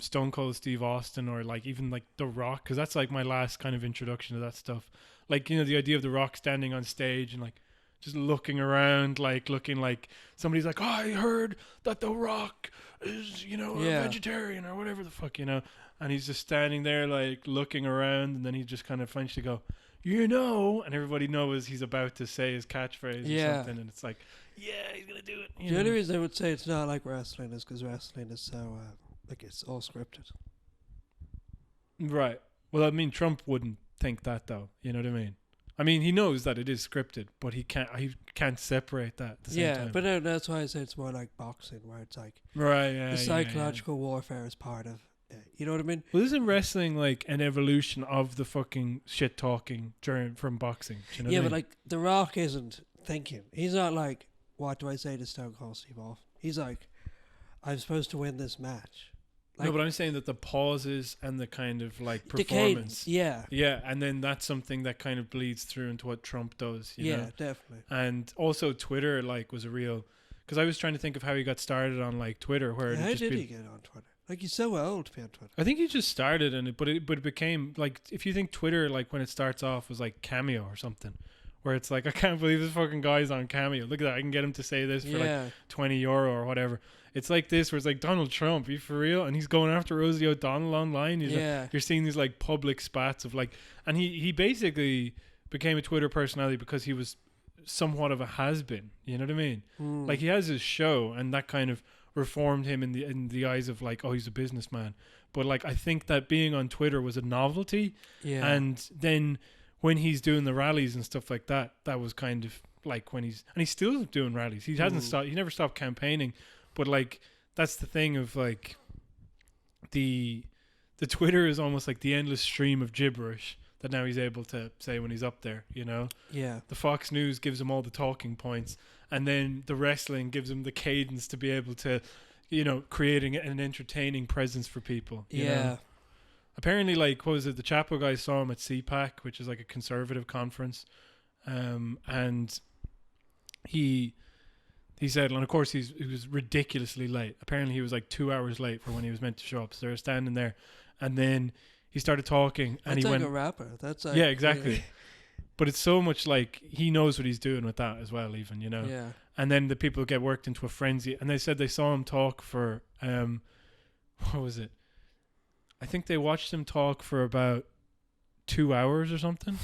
Stone Cold Steve Austin or like even like The Rock, because that's like my last kind of introduction to that stuff. Like, the idea of The Rock standing on stage and like just looking around, like looking like somebody's like, oh, I heard that The Rock is, you know, a vegetarian or whatever the fuck, you know. And he's just standing there like looking around, and then he just kind of eventually go, you know, and everybody knows he's about to say his catchphrase or something, and it's like, yeah, he's gonna do it. The only reason I would say it's not like wrestling is because wrestling is so like it's all scripted. Right. Well, I mean, Trump wouldn't think that though. You know what I mean? I mean, he knows that it is scripted, but he can't separate that at the same time. But no, that's why I say it's more like boxing, where it's like the psychological warfare is part of it. You know what I mean? Well, isn't wrestling like an evolution of the fucking shit talking from boxing? Do you know what I mean? But like The Rock isn't thinking. He's not like, what do I say to Stone Cold Steve Austin? He's like, I'm supposed to win this match. Like, no, but I'm saying that the pauses and the kind of like performance, yeah, and then that's something that kind of bleeds through into what Trump does. You know? Definitely. And also Twitter like was a real, because I was trying to think of how he got started on like Twitter. How did he get on Twitter? Like, he's so old to be on Twitter. I think he just started in it, but it became like, if you think Twitter like when it starts off was like Cameo or something, where it's like, I can't believe this fucking guy's on Cameo. Look at that, I can get him to say this for like €20 or whatever. It's like this, where it's like, Donald Trump, you for real? And he's going after Rosie O'Donnell online. Like, you're seeing these like public spats of like, and he basically became a Twitter personality because he was somewhat of a has-been. You know what I mean? Like, he has his show, and that kind of reformed him in the eyes of like, oh, he's a businessman. But like, I think that being on Twitter was a novelty. Yeah. And then when he's doing the rallies and stuff like that, that was kind of like when he's still doing rallies. He hasn't stopped. He never stopped campaigning. But like, that's the thing of like, the Twitter is almost like the endless stream of gibberish that now he's able to say when he's up there, you know? Yeah. The Fox News gives him all the talking points, and then the wrestling gives him the cadence to be able to, you know, creating an entertaining presence for people. You know? Apparently, like, what was it? The Chapo guys saw him at CPAC, which is like a conservative conference. And he said, and of course he was ridiculously late. Apparently he was like 2 hours late for when he was meant to show up. So they were standing there, and then he started talking, and that's he like went, a rapper. That's like, yeah, exactly. But it's so much like he knows what he's doing with that as well, even, you know. Yeah. And then the people get worked into a frenzy, and they said they saw him talk for what was it? I think they watched him talk for about 2 hours or something.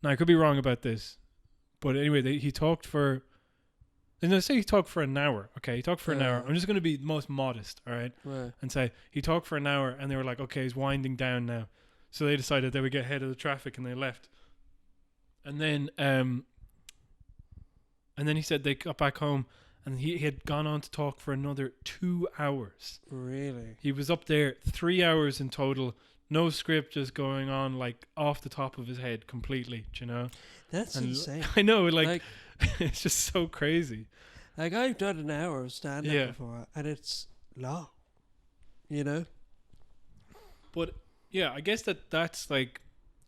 Now I could be wrong about this, but anyway, he talked for. And let's say he talked for an hour. Okay, he talked for an hour. I'm just going to be most modest, all right? And say he talked for an hour, and they were like, okay, he's winding down now. So they decided they would get ahead of the traffic, and they left. And then he said they got back home, and he had gone on to talk for another 2 hours. Really? He was up there 3 hours in total. No script, just going on like off the top of his head completely, you know? That's insane. I know, like it's just so crazy. Like, I've done an hour of stand-up before, and it's long, you know? But, yeah, I guess that's, like,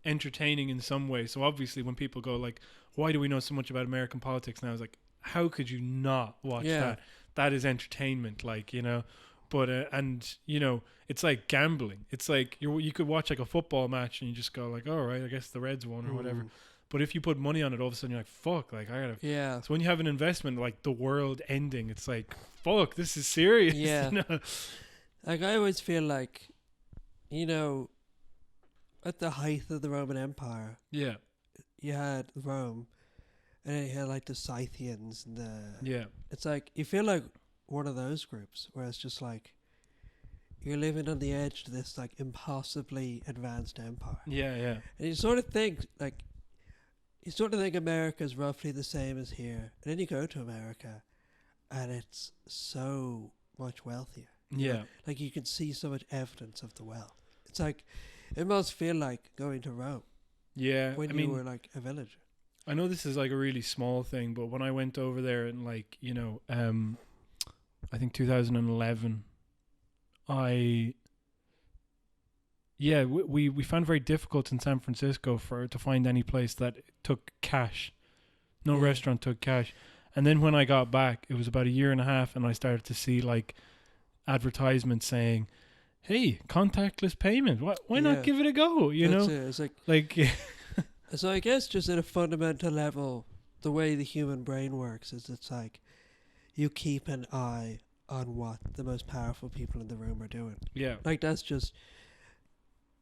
entertaining in some way. So, obviously, when people go, like, why do we know so much about American politics now? It's like, how could you not watch that? That is entertainment, like, you know? But, and, you know, it's like gambling. It's like, you could watch, like, a football match, and you just go, like, all right, I guess the Reds won or whatever. But if you put money on it, all of a sudden you're like, fuck, like, I gotta. Yeah. So when you have an investment like the world ending, it's like, fuck, this is serious. Yeah. You know? Like, I always feel like, you know, at the height of the Roman Empire, you had Rome, and then you had like the Scythians and it's like, you feel like one of those groups where it's just like, you're living on the edge of this like impossibly advanced empire. Yeah, yeah. And you sort of think like, America's roughly the same as here. And then you go to America and it's so much wealthier. Yeah. Know? Like, you can see so much evidence of the wealth. It's like, it must feel like going to Rome. Yeah. When you were like a villager. I know this is like a really small thing, but when I went over there in like, you know, I think 2011, we found it very difficult in San Francisco to find any place that took cash. No restaurant took cash. And then when I got back, it was about a year and a half, and I started to see like advertisements saying, hey, contactless payment. Why not give it a go? You know? It's like so I guess just at a fundamental level, the way the human brain works is it's like you keep an eye on what the most powerful people in the room are doing. Yeah. Like that's just,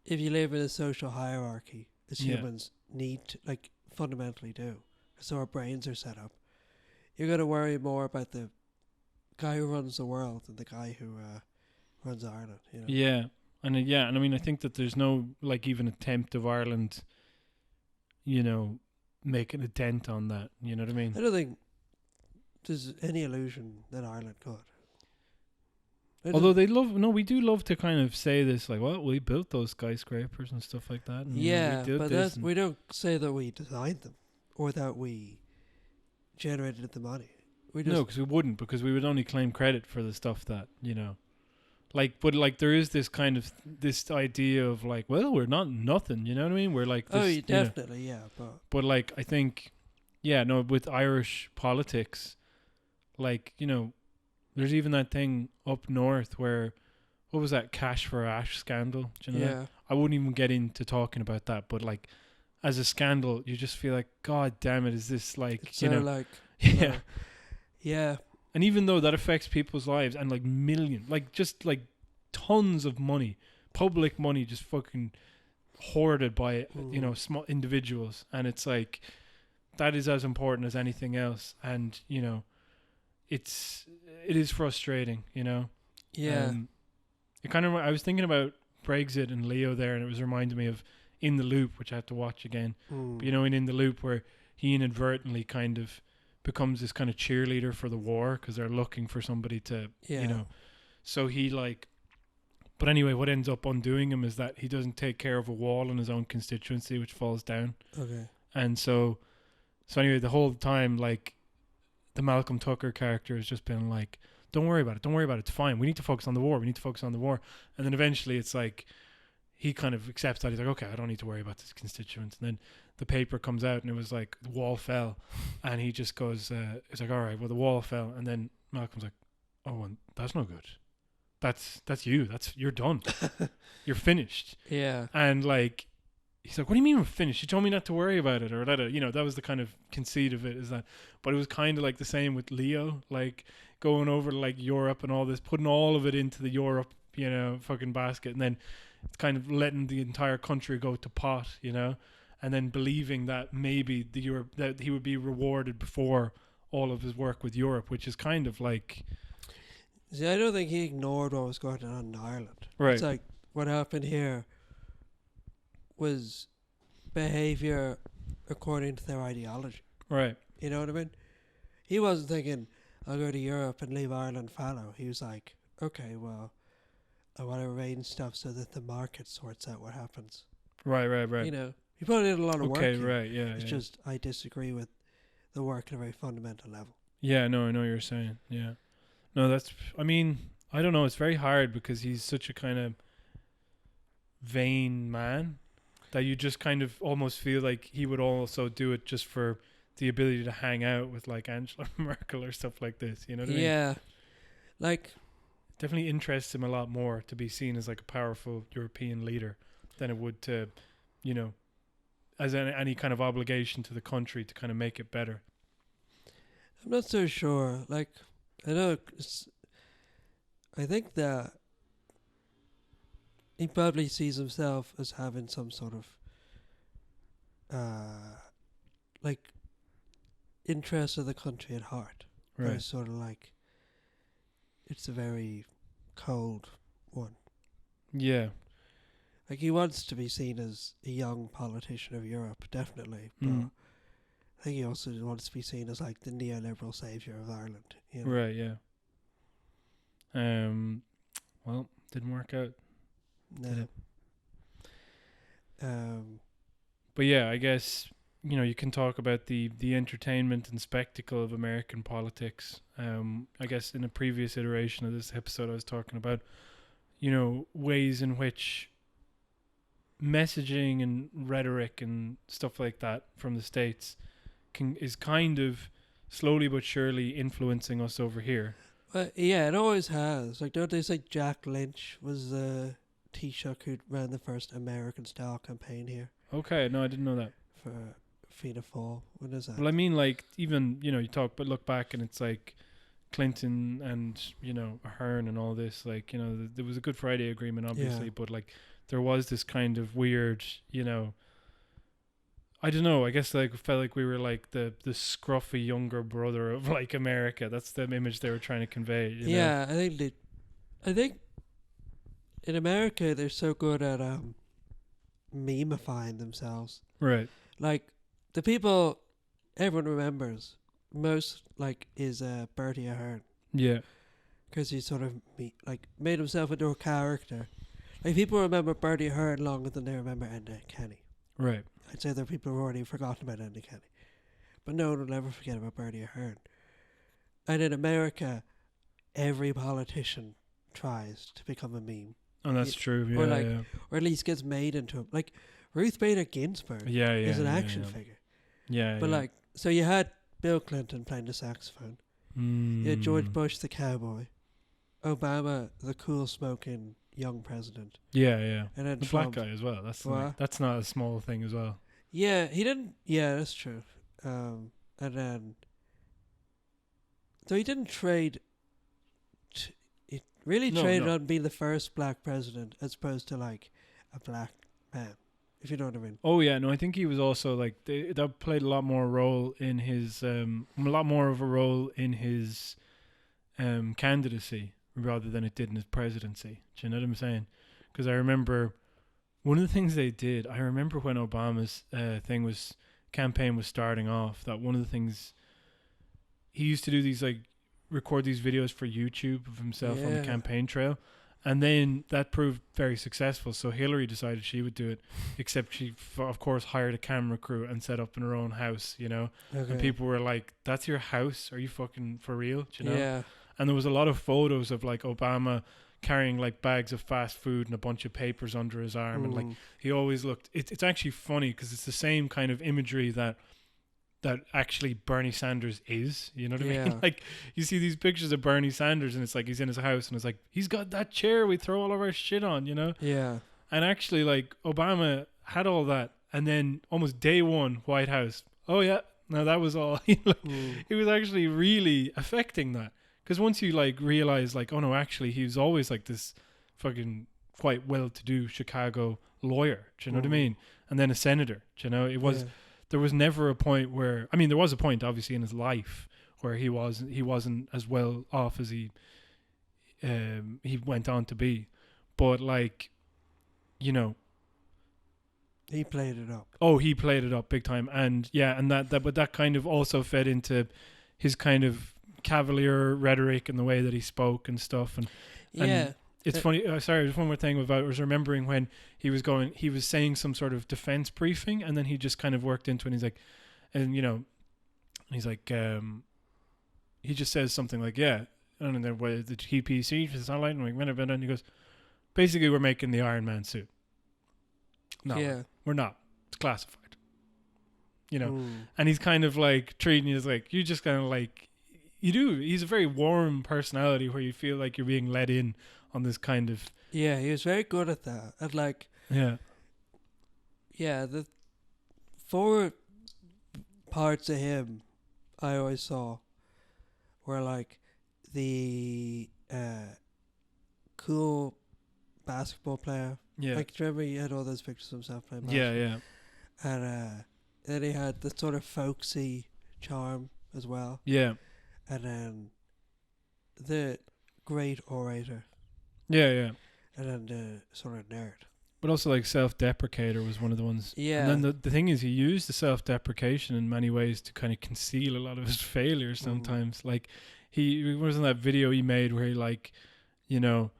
if you live in a social hierarchy, as Yeah. humans need to, like, fundamentally do, so our brains are set up, you're going to worry more about the guy who runs the world than the guy who runs Ireland, you know? Yeah. And I mean, I think that there's no, like, even attempt of Ireland, you know, making a dent on that. You know what I mean? I don't think there's any illusion that Ireland could. Although we do love to kind of say this, like, well, we built those skyscrapers and stuff like that. And, yeah, we did but this we don't say that we designed them or that we generated the money. We just no, because we wouldn't, because we would only claim credit for the stuff that, you know, like, but like there is this kind of this idea of like, well, we're not nothing, you know what I mean? We're like, this, you know. definitely, yeah, But like, I think, yeah, no, with Irish politics, like, you know, there's even that thing up north where, what was that cash for ash scandal? Do you know that? I wouldn't even get into talking about that, but like, as a scandal, you just feel like, God damn it, is this like, it's you so know, like, yeah. Yeah. And even though that affects people's lives and like like just like tons of money, public money, just fucking hoarded by, you know, small individuals. And it's like, that is as important as anything else. And, you know, it is frustrating, you know? Yeah. It kind of, I was thinking about Brexit and Leo there, and it was reminding me of In the Loop, which I have to watch again. But, you know, in the Loop, where he inadvertently kind of becomes this kind of cheerleader for the war because they're looking for somebody to, you know. So he like, but anyway, what ends up undoing him is that he doesn't take care of a wall in his own constituency, which falls down. Okay. And so anyway, the whole time, like, the Malcolm Tucker character has just been like, don't worry about it. Don't worry about it. It's fine. We need to focus on the war. We need to focus on the war. And then eventually it's like, he kind of accepts that. He's like, okay, I don't need to worry about this constituent. And then the paper comes out and it was like, the wall fell. And he just goes, it's like, all right, well, the wall fell. And then Malcolm's like, oh, well, that's no good. That's you. You're done. You're finished. Yeah. And like, he's like, what do you mean we're finished? You told me not to worry about it, or that, you know, that was the kind of conceit of it, is that. But it was kind of like the same with Leo, like going over to like Europe and all this, putting all of it into the Europe, you know, fucking basket, and then it's kind of letting the entire country go to pot, you know, and then believing that maybe that he would be rewarded before all of his work with Europe, which is kind of like. See, I don't think he ignored what was going on in Ireland. Right. It's like what happened here was behaviour according to their ideology. Right. You know what I mean? He wasn't thinking, I'll go to Europe and leave Ireland fallow. He was like, okay, well, I want to arrange stuff so that the market sorts out what happens. Right. You know, he put in a lot of work. Okay, here. right, yeah. It's just, I disagree with the work at a very fundamental level. Yeah, no, I know what you're saying. Yeah. No, I mean, I don't know. It's very hard because he's such a kind of vain man that you just kind of almost feel like he would also do it just for the ability to hang out with like Angela Merkel or stuff like this. You know what I mean? Yeah. Like, definitely interests him a lot more to be seen as like a powerful European leader than it would to, you know, as any kind of obligation to the country to kind of make it better. I'm not so sure. Like, I think that he probably sees himself as having some sort of like interest of the country at heart. Right. Very sort of like, it's a very cold one. Yeah. Like, he wants to be seen as a young politician of Europe, definitely. But I think he also wants to be seen as like the neoliberal saviour of Ireland. You know? Right, yeah. Well, didn't work out. No. But yeah, I guess, you know, you can talk about the entertainment and spectacle of American politics. I guess in a previous iteration of this episode, I was talking about, you know, ways in which messaging and rhetoric and stuff like that from the States is kind of slowly but surely influencing us over here. Yeah, it always has. Like, don't they say Jack Lynch was the Taoiseach who ran the first American-style campaign here? Okay, no, I didn't know that. Fianna Fáil. When is that? Well, I mean, like, even, you know, you talk, but look back and it's like Clinton and, you know, Ahern and all this, like, you know, there was a Good Friday Agreement, obviously, Yeah. but like there was this kind of weird, you know, I don't know, I guess like felt like we were like the scruffy younger brother of like America. That's the image they were trying to convey, you know? Yeah, I think in America they're so good at memifying themselves. Right. Like the people everyone remembers most like is Bertie Ahern, Yeah. because he sort of made himself into a character. Like people remember Bertie Ahern longer than they remember Enda Kenny. Right. I'd say there are people who've already forgotten about Enda Kenny, but no one will ever forget about Bertie Ahern. And in America, every politician tries to become a meme. Oh, that's true. Yeah, or like, yeah. or at least gets made into him. Like Ruth Bader Ginsburg Yeah, is an yeah, action yeah. figure. Yeah, But yeah. like, so you had Bill Clinton playing the saxophone. You had George Bush the cowboy, Obama the cool smoking young president, Yeah, yeah. and then The Trump. black guy as well. What? Like, that's not a small thing as well. Yeah, he didn't. Yeah, that's true. And then, so he didn't trade. He really No, traded no. on being the first black president as opposed to like a black man, if you know what I mean. Oh yeah, no, I think he was also like that played a lot more role in his a lot more of a role in his candidacy rather than it did in his presidency. Do you know what I'm saying? Because I remember one of the things they did. I remember when Obama's campaign was starting off. That one of the things he used to do these like record these videos for YouTube of himself on the Yeah. campaign trail. And then that proved very successful. So Hillary decided she would do it, except she, of course, hired a camera crew and set up in her own house, you know. Okay. And people were like, "That's your house? Are you fucking for real?" Do you know. Yeah. And there was a lot of photos of like Obama carrying like bags of fast food and a bunch of papers under his arm, and like he always looked. It's actually funny because it's the same kind of imagery that actually Bernie Sanders is. You know what I Yeah. mean? Like you see these pictures of Bernie Sanders and it's like he's in his house and it's like he's got that chair we throw all of our shit on, you know? Yeah. And actually like Obama had all that and then almost day one White House. Oh yeah, no, that was all. It was actually really affecting that. Because once you like realize like, oh no, actually he was always like this fucking quite well-to-do Chicago lawyer. Do you know what I mean? And then a senator. Do you know? It was. Yeah. There was never a point where I mean there was a point obviously in his life where he wasn't as well off as he went on to be, but like, you know, He played it up. oh, he played it up big time. And yeah, and but that kind of also fed into his kind of cavalier rhetoric and the way that he spoke and stuff. And Yeah. it's funny. Sorry, there's one more thing about. I was remembering when he was saying some sort of defense briefing, and then he just kind of worked into it. And he's like, and you know, he's like, he just says something like, yeah, and then the TPC for the satellite, and like, and he goes, basically, we're making the Iron Man suit. No, Yeah. we're not. It's classified. You know, and he's kind of like treating you as like you just kind of like you do. He's a very warm personality where you feel like you're being let in on this kind of. Yeah, he was very good at that. At like, Yeah. yeah, the 4 parts of him I always saw were like the cool basketball player. Yeah. Like, do you remember he had all those pictures of himself playing Yeah, basketball? yeah. And then he had the sort of folksy charm as well. Yeah. And then the great orator. Yeah, yeah. And then the sort of nerd. But also like self-deprecator was one of the ones. Yeah. And then the thing is he used the self-deprecation in many ways to kind of conceal a lot of his failures sometimes. Like he was in that video he made where he like, you know,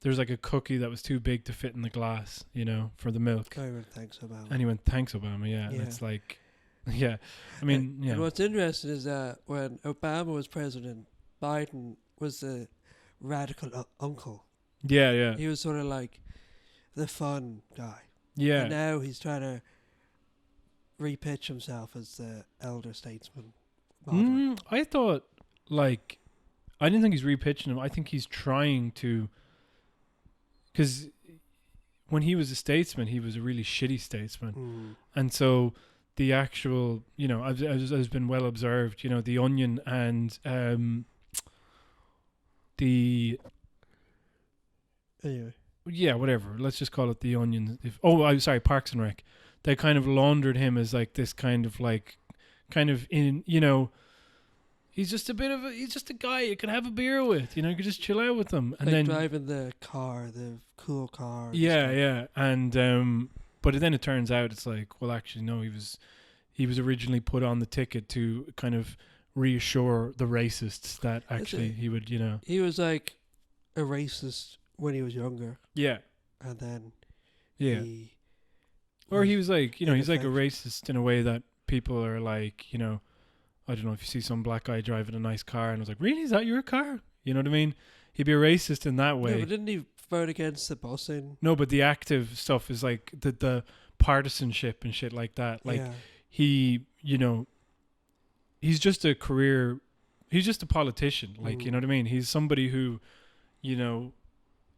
there's like a cookie that was too big to fit in the glass, you know, for the milk. I would think so, Obama. And he went, thanks, Obama. Yeah. And it's like, yeah. I mean, yeah. And what's interesting is that when Obama was president, Biden was the radical uncle. Yeah, yeah. He was sort of like the fun guy. Yeah. And now he's trying to repitch himself as the elder statesman. I thought, like, I didn't think he's repitching him. I think he's trying to, because when he was a statesman, he was a really shitty statesman. And so the actual, has been well observed. The Onion and the Anyway. yeah, whatever. Let's just call it the Onion. I'm sorry, Parks and Rec. They kind of laundered him as like this kind of he's just he's just a guy you can have a beer with. You could just chill out with him, and like then driving the cool car. Yeah. And but then it turns out it's like, well, actually, no, he was originally put on the ticket to kind of reassure the racists that actually he would, He was like a racist when he was younger, yeah, and then or he was like, he's like a effect. racist in a way that people are like, I don't know, if you see some black guy driving a nice car and I was like, really, is that your car? You know what I mean? He'd be a racist in that way. No, but didn't he vote against the busing? No, but the active stuff is like the partisanship and shit like that. Like he, he's just a politician. Like, you know what I mean? He's somebody who,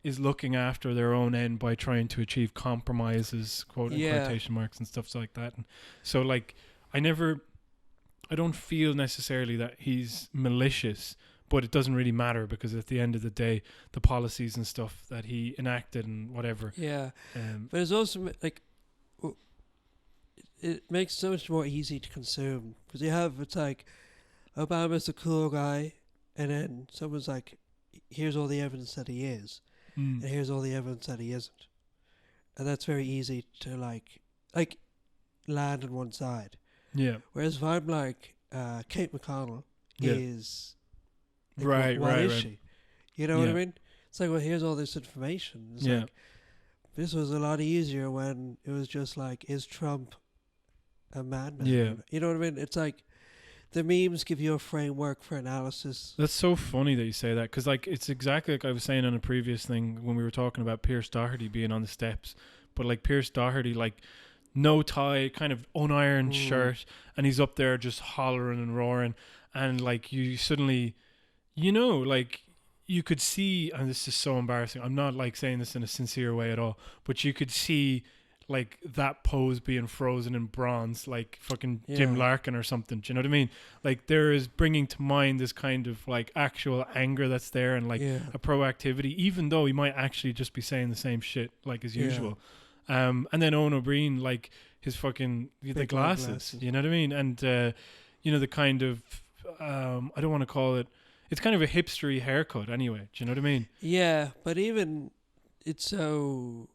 is looking after their own end by trying to achieve compromises, quotation marks and stuff like that. And so like, I don't feel necessarily that he's malicious, but it doesn't really matter because at the end of the day, the policies and stuff that he enacted and whatever. Yeah. But it's also like, it makes it so much more easy to consume because it's like, Obama's a cool guy, and then someone's like, here's all the evidence that he is, and here's all the evidence that he isn't. And that's very easy to like land on one side. Yeah. Whereas if I'm like, Kate McConnell is... Like, what is right. she? You know what I mean? It's like, well, here's all this information. It's like, this was a lot easier when it was just like, is Trump a madman? Yeah. You know what I mean? It's like, the memes give you a framework for analysis. That's so funny that you say that because like it's exactly like I was saying on a previous thing when we were talking about Pierce Doherty being on the steps, but like Pierce Doherty, like no tie, kind of unironed shirt, and he's up there just hollering and roaring, and like you suddenly, like you could see, and this is so embarrassing, I'm not like saying this in a sincere way at all, but you could see like that pose being frozen in bronze, like fucking Jim Larkin or something. Do you know what I mean? Like there is bringing to mind this kind of like actual anger that's there and like a proactivity, even though he might actually just be saying the same shit like as usual. And then Owen O'Brien, like his fucking the glasses, you know what I mean? And the kind of I don't want to call it. It's kind of a hipstery haircut anyway. Do you know what I mean? Yeah, but even it's so.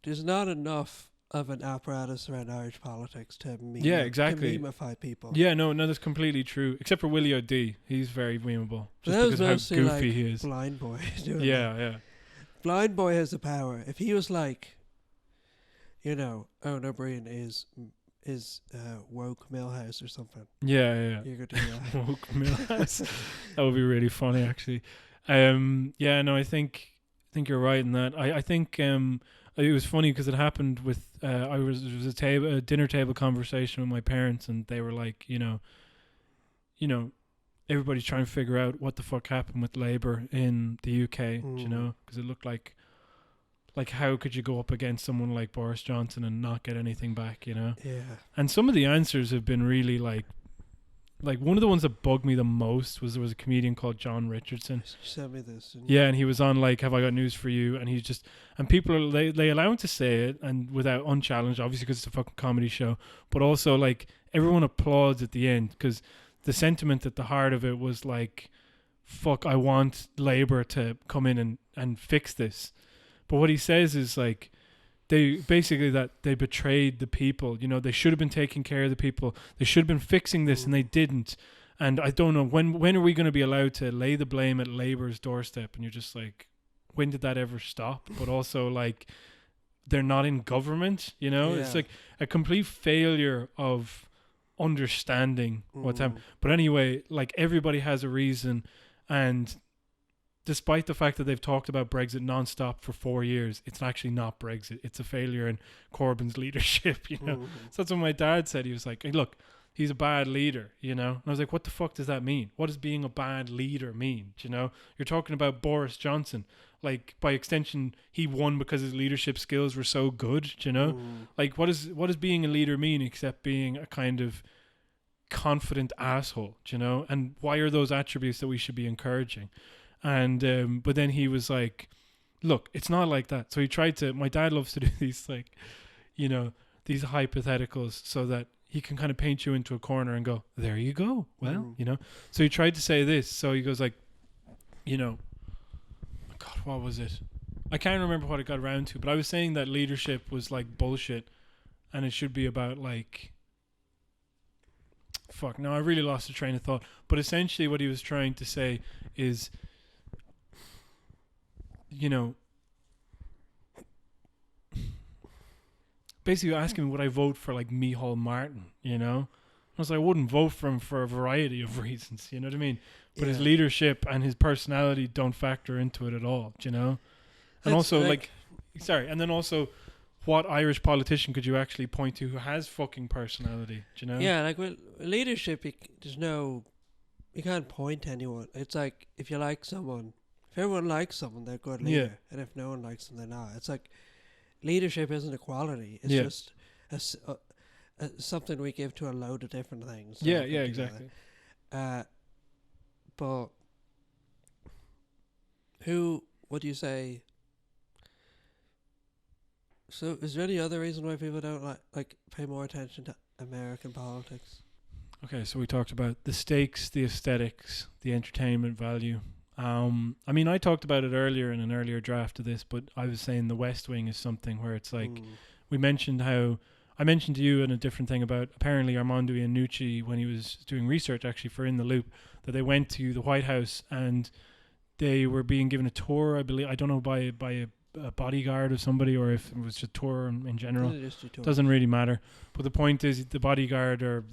There's not enough of an apparatus around Irish politics to memify people. Yeah, no, that's completely true. Except for Willie O'D. He's very memeable. Just because of how goofy he is. Blind Boy. Yeah. Blind Boy has the power. If he was like, Owen O'Brien is woke Millhouse or something. Yeah. You could do that. Woke Millhouse. That would be really funny, actually. I think you're right in that. I think it was funny because it happened with there was a dinner table conversation with my parents, and they were like, everybody's trying to figure out what the fuck happened with Labour in the UK, because it looked like how could you go up against someone like Boris Johnson and not get anything back, Yeah. And some of the answers have been really like one of the ones that bugged me the most was there was a comedian called John Richardson. You sent me this. And he was on like, have I got news for you? And he's just, and people are, they allow him to say it and without unchallenged, obviously because it's a fucking comedy show, but also like everyone applauds at the end because the sentiment at the heart of it was like, fuck, I want Labour to come in and fix this. But what he says is like, they basically that they betrayed the people. They should have been taking care of the people. They should have been fixing this, and they didn't. And I don't know when are we going to be allowed to lay the blame at Labour's doorstep? And you're just like, when did that ever stop? But also like, they're not in government. It's like a complete failure of understanding what's happening. But anyway, like everybody has a reason, and despite the fact that they've talked about Brexit non-stop for 4 years, it's actually not Brexit. It's a failure in Corbyn's leadership, So that's what my dad said. He was like, hey, look, he's a bad leader, you know. And I was like, what the fuck does that mean? What does being a bad leader mean? Do you know, you're talking about Boris Johnson. Like, by extension, he won because his leadership skills were so good. Do you know, like what does being a leader mean except being a kind of confident asshole? Do you know, and why are those attributes that we should be encouraging? And but then he was like, look, it's not like that. So he tried to. My dad loves to do these, like, you know, these hypotheticals so that he can kind of paint you into a corner and go, there you go. Well, you know. So he tried to say this. So he goes like, you know, God, what was it? I can't remember what it got around to, but I was saying that leadership was like bullshit, and it should be about like, fuck. No, I really lost the train of thought. But essentially, what he was trying to say is, you know, basically asking me would I vote for like Micheál Martin, you know? I was like, I wouldn't vote for him for a variety of reasons, you know what I mean? But his leadership and his personality don't factor into it at all, do you know? And it's also like sorry, and then also what Irish politician could you actually point to who has fucking personality, do you know? Yeah, like with leadership, you can't point to anyone. It's like if you like someone, if everyone likes someone, they're a good leader. Yeah. And if no one likes them, they're not. It's like leadership isn't a quality. It's just something we give to a load of different things. Yeah, exactly. But what do you say? So is there any other reason why people don't like pay more attention to American politics? Okay, so we talked about the stakes, the aesthetics, the entertainment value. I mean, I talked about it earlier in an earlier draft of this, but I was saying the West Wing is something where it's like, we mentioned how, I mentioned to you in a different thing about apparently Armando Iannucci, when he was doing research actually for In the Loop, that they went to the White House and they were being given a tour, I believe, I don't know, by a bodyguard or somebody, or if it was just a tour in general. Doesn't really matter. But the point is, the bodyguard or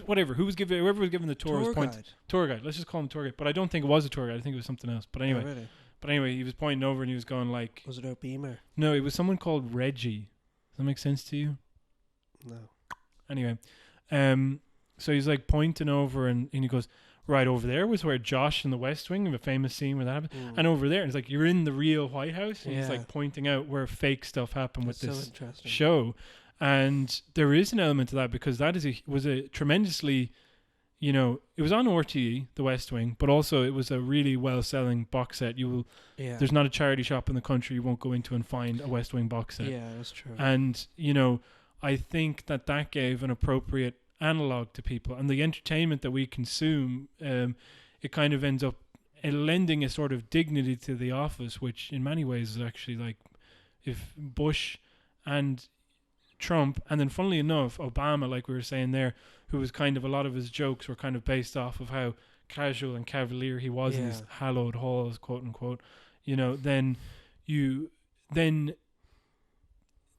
whoever was given the tour was pointing. Tour guide. Let's just call him tour guide. But I don't think it was a tour guide. I think it was something else. But anyway. Oh, really? But anyway, he was pointing over and he was going like. Was it a Beamer? No, it was someone called Reggie. Does that make sense to you? No. Anyway, so he's like pointing over and he goes, right over there was where Josh in the West Wing, a famous scene where that happened. And over there, and it's like, you're in the real White House. And he's like pointing out where fake stuff happened with this show. And there is an element to that because that was a tremendously, you know, it was on RTE, the West Wing, but also it was a really well-selling box set. There's not a charity shop in the country you won't go into and find a West Wing box set. Yeah, that's true. And, you know, I think that gave an appropriate analog to people, and the entertainment that we consume, it kind of ends up lending a sort of dignity to the office, which in many ways is actually like if Bush and Trump, and then funnily enough Obama, like we were saying there, who was kind of, a lot of his jokes were kind of based off of how casual and cavalier he was in his hallowed halls, quote unquote, you know, then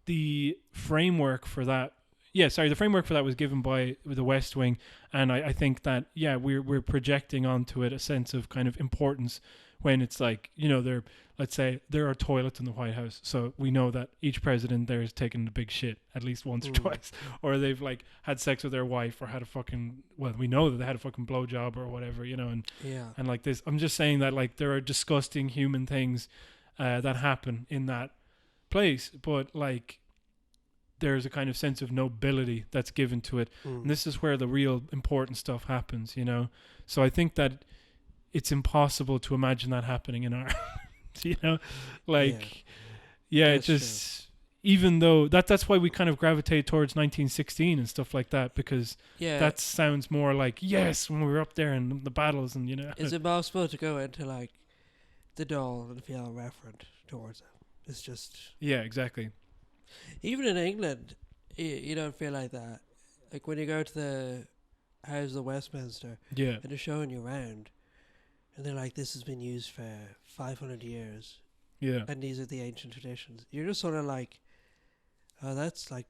the framework for that the framework for that was given by the West Wing, and I think that we're projecting onto it a sense of kind of importance when it's like, you know, let's say there are toilets in the White House, so we know that each president there has taken a big shit at least once or twice, or they've like had sex with their wife, or had a fucking, well, we know that they had a fucking blowjob or whatever, you know, and like this. I'm just saying that like there are disgusting human things that happen in that place, but like there's a kind of sense of nobility that's given to it. And this is where the real important stuff happens, you know? So I think that it's impossible to imagine that happening in Ireland, you know? Like, it just, true. Even though that's why we kind of gravitate towards 1916 and stuff like that, because that sounds more like, yes, when we were up there in the battles and, you know. It's impossible to go into like the Dáil and feel reverent towards it. It's just. Yeah, exactly. Even in England, you don't feel like that. Like when you go to the House of Westminster, and they're showing you around, and they're like, this has been used for 500 years. Yeah. And these are the ancient traditions. You're just sort of like, oh, that's like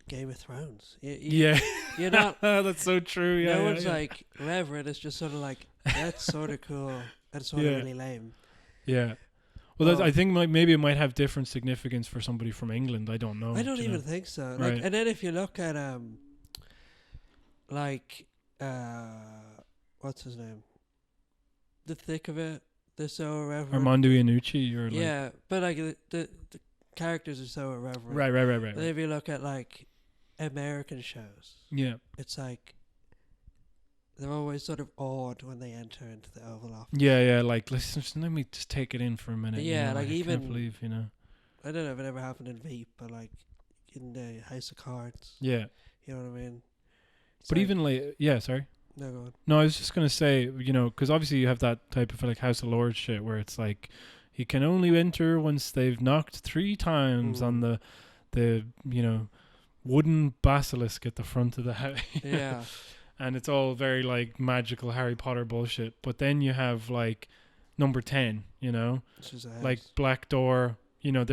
Game of Thrones. You're not. That's so true. Yeah. No one's like reverent. It's just sort of like, that's sort of cool and sort of really lame. Yeah. Well, I think maybe it might have different significance for somebody from England. I don't know. I don't even think so. Like, and then if you look at like what's his name? The thick of it. They're so irreverent. Armando Iannucci, or like Yeah, but like the characters are so irreverent. right. But if you look at like American shows, Yeah, it's like they're always sort of awed when they enter into the Oval Office. yeah. Like let me just take it in for a minute. Yeah, you know? like I even can't believe, you know. I don't know if it ever happened in Veep, but like in the House of Cards, Yeah, you know what I mean? It's but like, even like sorry. no, go on. No, I was just gonna say, you know, because obviously you have that type of like House of Lords shit where it's like he can only enter once they've knocked 3 times on the you know wooden basilisk at the front of the house. Yeah, And it's all very like magical Harry Potter bullshit. But then you have like number 10, you know, which is like Black Door. You know,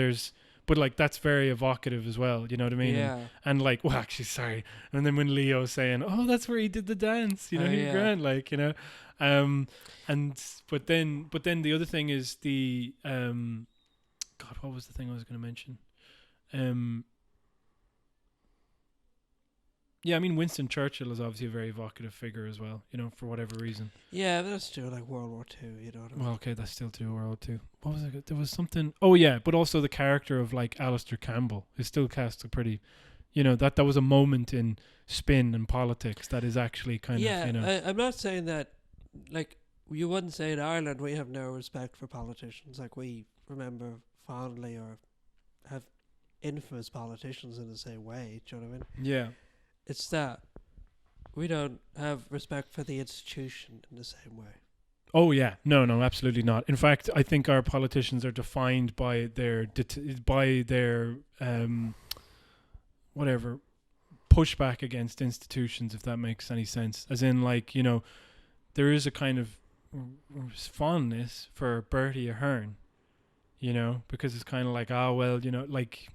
but like that's very evocative as well. You know what I mean? yeah, And like, well, actually, sorry. And then when Leo's saying, "Oh, that's where he did the dance," you know, he's yeah. grand, like, you know. And but then the other thing is the God, what was the thing I was going to mention? Yeah, I mean Winston Churchill is obviously a very evocative figure as well, you know, for whatever reason. Yeah, but that's true. Like World War II, you know what I mean? Well, okay, that's still too World too. What was it? There was something. Oh yeah, but also the character of like Alistair Campbell is still cast a pretty, you know, that was a moment in spin and politics that is actually kind of, you know. I'm not saying that, like, you wouldn't say in Ireland we have no respect for politicians. Like, we remember fondly or have infamous politicians in the same way. Do you know what I mean? Yeah. It's that we don't have respect for the institution in the same way. Oh yeah, no, absolutely not. In fact, I think our politicians are defined by their whatever pushback against institutions, if that makes any sense. As in, like, you know, there is a kind of fondness for Bertie Ahern, you know, because it's kind of like, well, you know, like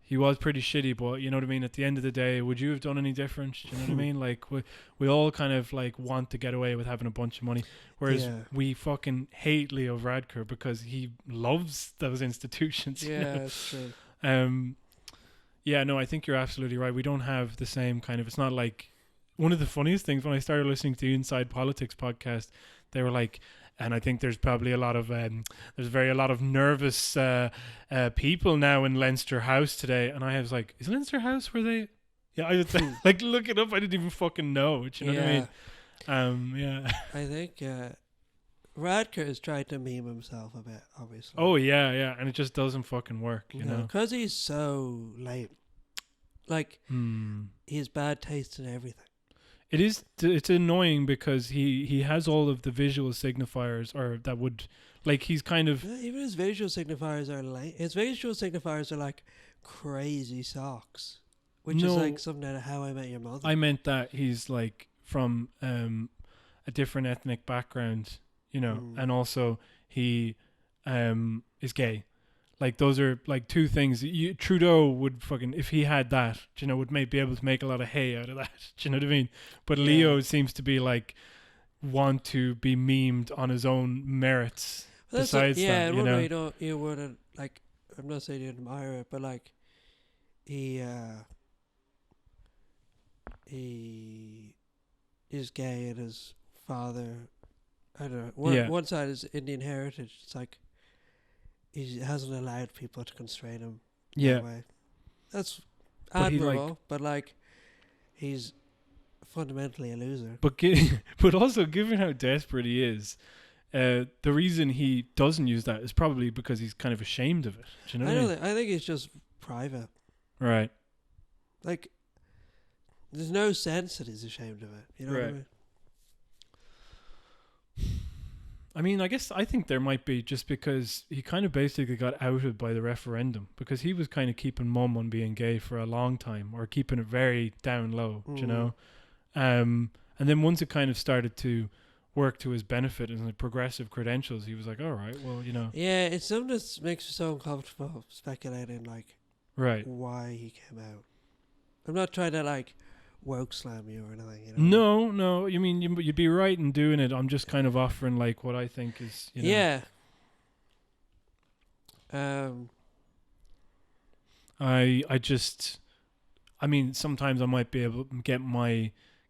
he was pretty shitty, but you know what I mean? At the end of the day, would you have done any different? Do you know what I mean? Like, we all kind of like want to get away with having a bunch of money, whereas we fucking hate Leo Varadkar because he loves those institutions. Yeah, you know? that's true. Yeah, no, I think you're absolutely right. We don't have the same kind of. It's not like one of the funniest things when I started listening to the Inside Politics podcast. They were like, and I think there's probably a lot of a lot of nervous people now in Leinster House today. And I was like, is Leinster House where they? Yeah, I would say, like, look it up. I didn't even fucking know. Do you know what I mean? Yeah. I think Radker has tried to meme himself a bit, obviously. Oh yeah, and it just doesn't fucking work, you know, because he's so lame. Like he has bad taste in everything. It is. It's annoying because he has all of the visual signifiers, or that would, like, he's kind of. Even his visual signifiers are lame. His visual signifiers are like crazy socks, which is like something out of How I Met Your Mother. I meant that he's like from a different ethnic background, you know, and also he is gay. Like, those are like two things. Trudeau would fucking, if he had that, you know, would be able to make a lot of hay out of that. Do you know what I mean? But Leo seems to be like want to be memed on his own merits. Well, besides that, you know, you wouldn't, like, I'm not saying you admire it, but like he is gay and his father, I don't know. One side is Indian heritage. It's like he hasn't allowed people to constrain him. That way. That's admirable, but like he's fundamentally a loser. But but also, given how desperate he is, the reason he doesn't use that is probably because he's kind of ashamed of it. Do you know what I mean? I think it's just private. Right. Like, there's no sense that he's ashamed of it. You know what I mean? I mean, I think there might be, just because he kind of basically got outed by the referendum, because he was kind of keeping mum on being gay for a long time, or keeping it very down low, you know? And then once it kind of started to work to his benefit and like progressive credentials, he was like, all right, well, you know. Yeah, it's something that makes me so uncomfortable speculating, like, why he came out. I'm not trying to, like, woke slam you or anything, you know? No. You mean you'd be right in doing it. I'm just kind of offering like what I think is, you know. Yeah. I mean, sometimes I might be able to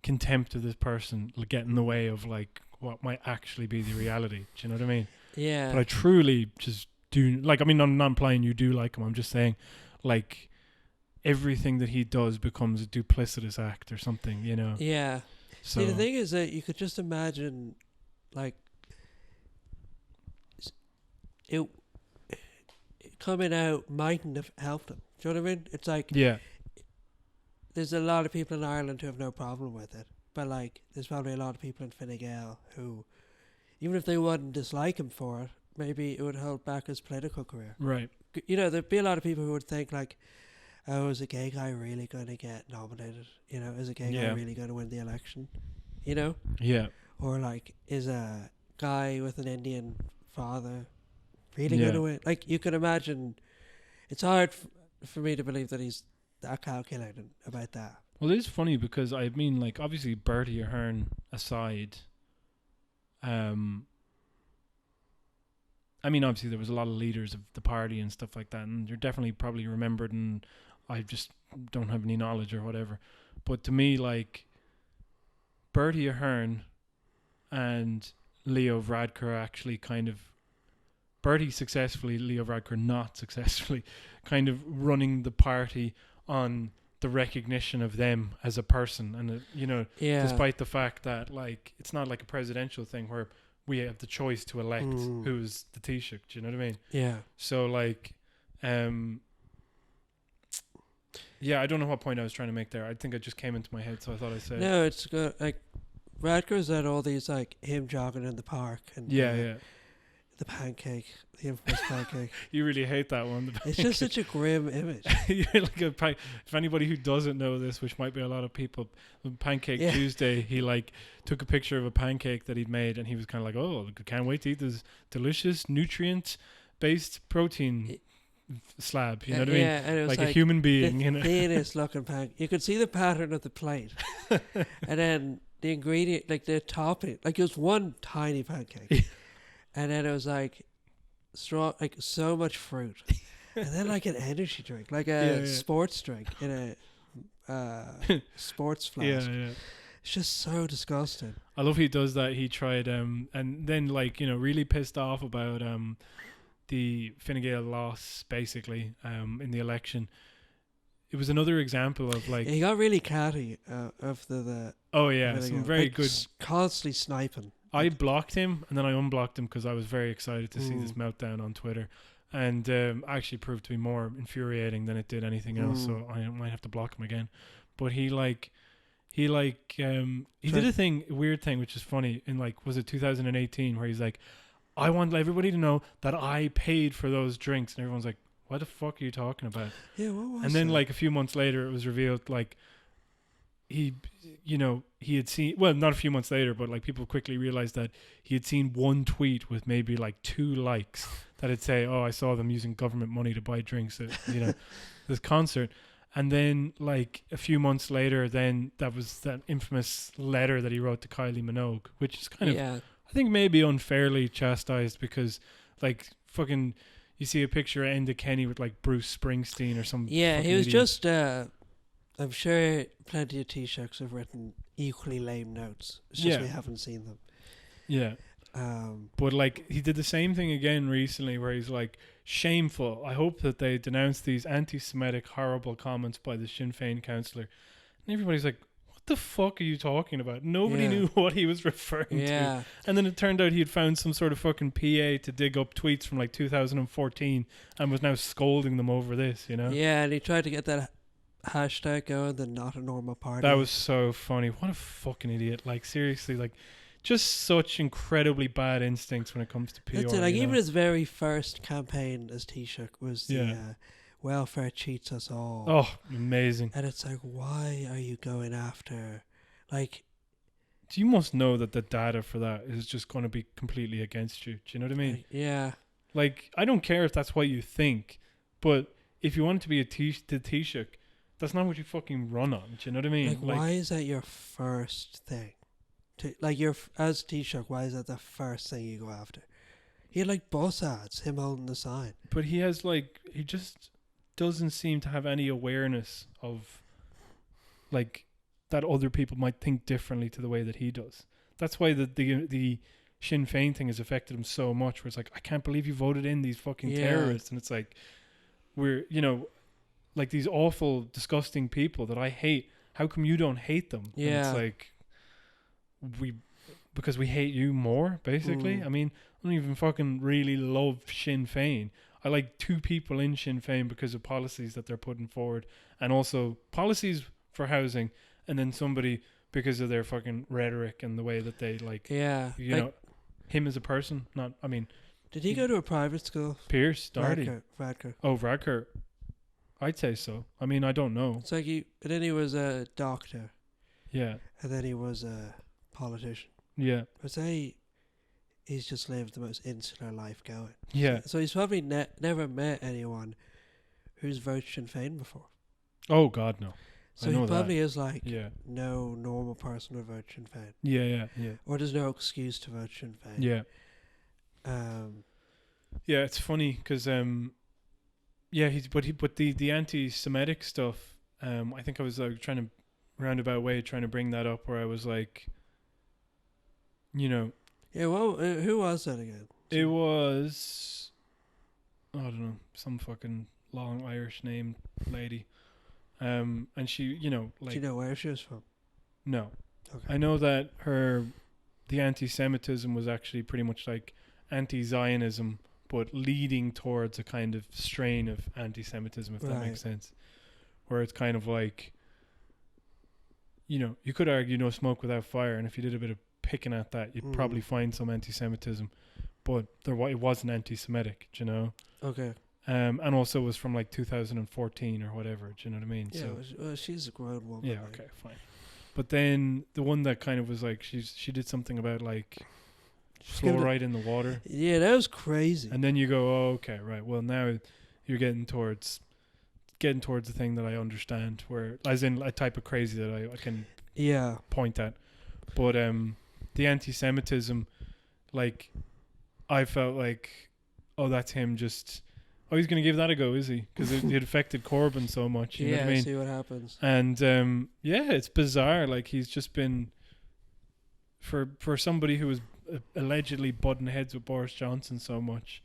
contempt of this person get in the way of like what might actually be the reality. Do you know what I mean? Yeah. But I truly just do like. I mean, I'm not implying you do like him. I'm just saying, like, everything that he does becomes a duplicitous act or something. You know? Yeah. So See, the thing is that you could just imagine, like, it coming out mightn't have helped him. Do you know what I mean? It's like, yeah, there's a lot of people in Ireland who have no problem with it, but like, there's probably a lot of people in Fine Gael who, even if they wouldn't dislike him for it, maybe it would hold back his political career. right. You know, there'd be a lot of people who would think like, oh, is a gay guy really going to get nominated? You know, is a gay guy really going to win the election? You know? Yeah, Or like, is a guy with an Indian father really going to win? Like, you can imagine, it's hard for me to believe that he's that calculated about that. well, it is funny because I mean, like, obviously Bertie Ahern aside, I mean, obviously there was a lot of leaders of the party and stuff like that, and you're definitely probably remembered, and I just don't have any knowledge or whatever. But to me, like, Bertie Ahern and Leo Varadkar actually kind of, Bertie successfully, Leo Varadkar not successfully, kind of running the party on the recognition of them as a person, and you know, despite the fact that like it's not like a presidential thing where we have the choice to elect who's the Taoiseach. Do you know what I mean? Yeah. So like, yeah, I don't know what point I was trying to make there. I think it just came into my head, so I thought I'd say. No, it's good. Like, Radker's at all these, like, him jogging in the park and the pancake, the infamous pancake. You really hate that one. It's just such a grim image. You're like if anybody who doesn't know this, which might be a lot of people, on Pancake Tuesday, he like took a picture of a pancake that he'd made, and he was kind of like, "Oh, can't wait to eat this delicious nutrient-based protein slab." You know what I mean? Yeah, and it was like a human being. The you know, thinnest looking pancake. You could see the pattern of the plate, and then the ingredient, like the topping, like it was one tiny pancake, and then it was like like so much fruit, and then like an energy drink, like a sports drink in a sports flask. yeah. It's just so disgusting. I love he does that. He tried and then like, you know, really pissed off about the Fine Gael loss basically in the election. It was another example of like he got really catty of the oh yeah, some very like good constantly sniping. I blocked him and then I unblocked him because I was very excited to see this meltdown on Twitter, and actually proved to be more infuriating than it did anything else. So I might have to block him again. But he did a weird thing, which is funny. In like, was it 2018, where he's like, I want everybody to know that I paid for those drinks, and everyone's like, what the fuck are you talking about? Yeah, what was And then that? like a few months later, it was revealed like he had seen, well, not a few months later, but like people quickly realized that he had seen one tweet with maybe like 2 likes that had say, oh, I saw them using government money to buy drinks at, you know, this concert. And then like a few months later, then that was that infamous letter that he wrote to Kylie Minogue, which is kind of, I think maybe unfairly chastised, because like fucking, you see a picture of Enda Kenny with like Bruce Springsteen or some. Yeah, he was idiot. just. I'm sure plenty of Taoiseachs have written equally lame notes. It's just we haven't seen them. Yeah. But like he did the same thing again recently, where he's like, shameful. I hope that they denounce these anti-Semitic horrible comments by the Sinn Féin councillor. And everybody's like, what the fuck are you talking about? Nobody knew what he was referring to. And then it turned out he had found some sort of fucking PA to dig up tweets from like 2014 and was now scolding them over this, you know? Yeah, and he tried to get that hashtag going, the not a normal party. That was so funny. What a fucking idiot. Like, seriously, like, just such incredibly bad instincts when it comes to PR. That's it. Like, even his very first campaign as Taoiseach was the welfare cheats us all. Oh, amazing. And it's like, why are you going after, like... You must know that the data for that is just going to be completely against you. Do you know what I mean? Yeah. Like, I don't care if that's what you think, but if you want to be the Taoiseach, that's not what you fucking run on. Do you know what I mean? Like, why is that your first thing? Like, as Taoiseach, why is that the first thing you go after? He had like bus ads, him holding the sign. But he has like, he just doesn't seem to have any awareness of like that other people might think differently to the way that he does. That's why the Sinn Féin thing has affected him so much, where it's like, I can't believe you voted in these fucking terrorists. And it's like, we're, like these awful, disgusting people that I hate. How come you don't hate them? Yeah. And it's like, because we hate you more, basically. I mean, I don't even fucking really love Sinn Féin. I like 2 people in Sinn Féin because of policies that they're putting forward, and also policies for housing, and then somebody because of their fucking rhetoric and the way that they him as a person. Not, I mean, did he go to a private school? Pierce Doherty. Radker. Oh, Radker. I'd say so. I mean, I don't know. It's like and then he was a doctor. Yeah. And then he was a politician. Yeah. I'd say he's just lived the most insular life going. Yeah. So he's probably never met anyone who's voted Sinn Féin before. Oh, God, no. So he probably is like, yeah, no normal person would vote Sinn Féin. Yeah. Or there's no excuse to vote Sinn Féin. Yeah. Yeah, it's funny because but the anti-Semitic stuff. I think I was trying to roundabout way trying to bring that up, where I was like, Yeah, well, who was that again? It was, I don't know, some fucking long Irish name lady. And she, like... Do you know where she was from? No. Okay. I know that the anti-Semitism was actually pretty much like anti-Zionism, but leading towards a kind of strain of anti-Semitism, if that makes sense. Where it's kind of like, you could argue no smoke without fire, and if you did a bit of picking at that, you'd probably find some anti-Semitism, but it wasn't anti-Semitic, Okay. And also was from like 2014 or whatever, do you know what I mean? Yeah, so, she's a grown woman. Yeah, okay, fine. But then the one that kind of was like, she did something about like fluoride in the water. Yeah, that was crazy. And then you go, oh, okay, right. Well, now you're getting towards the thing that I understand, where, as in a type of crazy that I can point at. But the anti-Semitism, like, I felt like, oh, that's him just... Oh, he's going to give that a go, is he? Because it affected Corbyn so much. You know what I mean? See what happens. And it's bizarre. Like, he's just been, for somebody who was allegedly butting heads with Boris Johnson so much,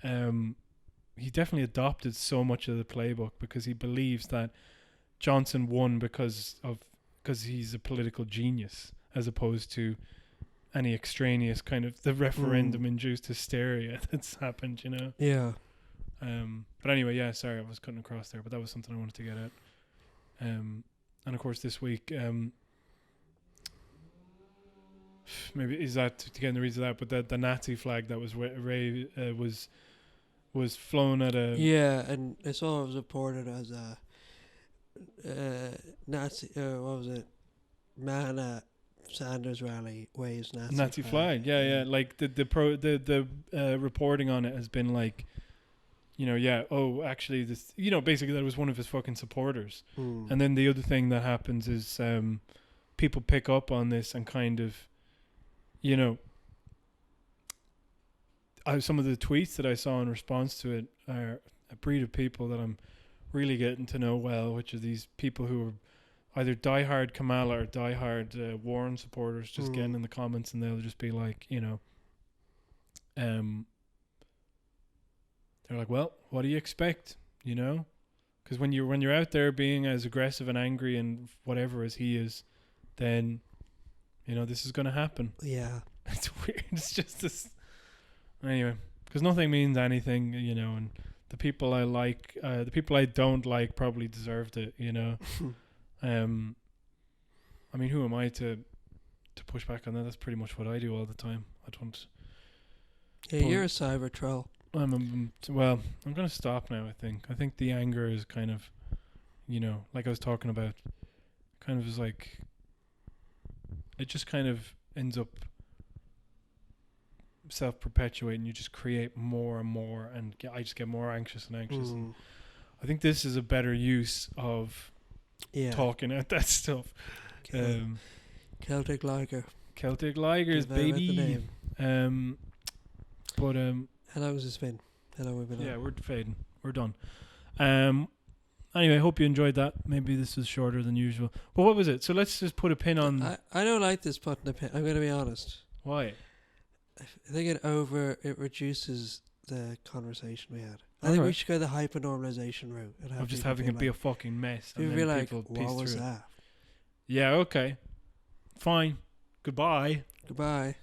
he definitely adopted so much of the playbook, because he believes that Johnson won because he's a political genius, as opposed to any extraneous kind of the referendum-induced hysteria that's happened. Yeah. But anyway, sorry, I was cutting across there, but that was something I wanted to get at. And of course this week, maybe is that to get in the reason of that, but the Nazi flag that was was flown at a... Yeah, and I saw it was reported as a Nazi, what was it? Man at Sanders rally waves Nazi flag. Yeah, like the reporting on it has been like, actually this, basically that was one of his fucking supporters. And then the other thing that happens is people pick up on this and kind of, some of the tweets that I saw in response to it are a breed of people that I'm really getting to know well, which are these people who are either diehard Kamala or diehard Warren supporters, just getting in the comments, and they'll just be like, they're like, well, what do you expect? Because when you're out there being as aggressive and angry and whatever as he is, then this is going to happen. Yeah, it's weird. It's just this. Anyway, because nothing means anything, and the people I like, the people I don't like probably deserved it, I mean, who am I to push back on that? That's pretty much what I do all the time. I don't... Yeah, you're a cyber troll. I'm going to stop now, I think. I think the anger is kind of, like I was talking about, kind of is like... It just kind of ends up self-perpetuating. You just create more and more, and I just get more anxious and anxious. And I think this is a better use of talking out that stuff. Celtic Liger. Celtic Ligers, baby. But how long has this been? How long have we been on? Yeah, we're fading. We're done. And Anyway, hope you enjoyed that. Maybe this is shorter than usual. But what was it? So let's just put a pin on... I don't like this putting a pin. I'm going to be honest. Why? I think it reduces the conversation we had. I think we should go the hyper-normalization route. Of just having it be a fucking mess. And then be like, people what was that? Yeah, okay. Fine. Goodbye. Goodbye.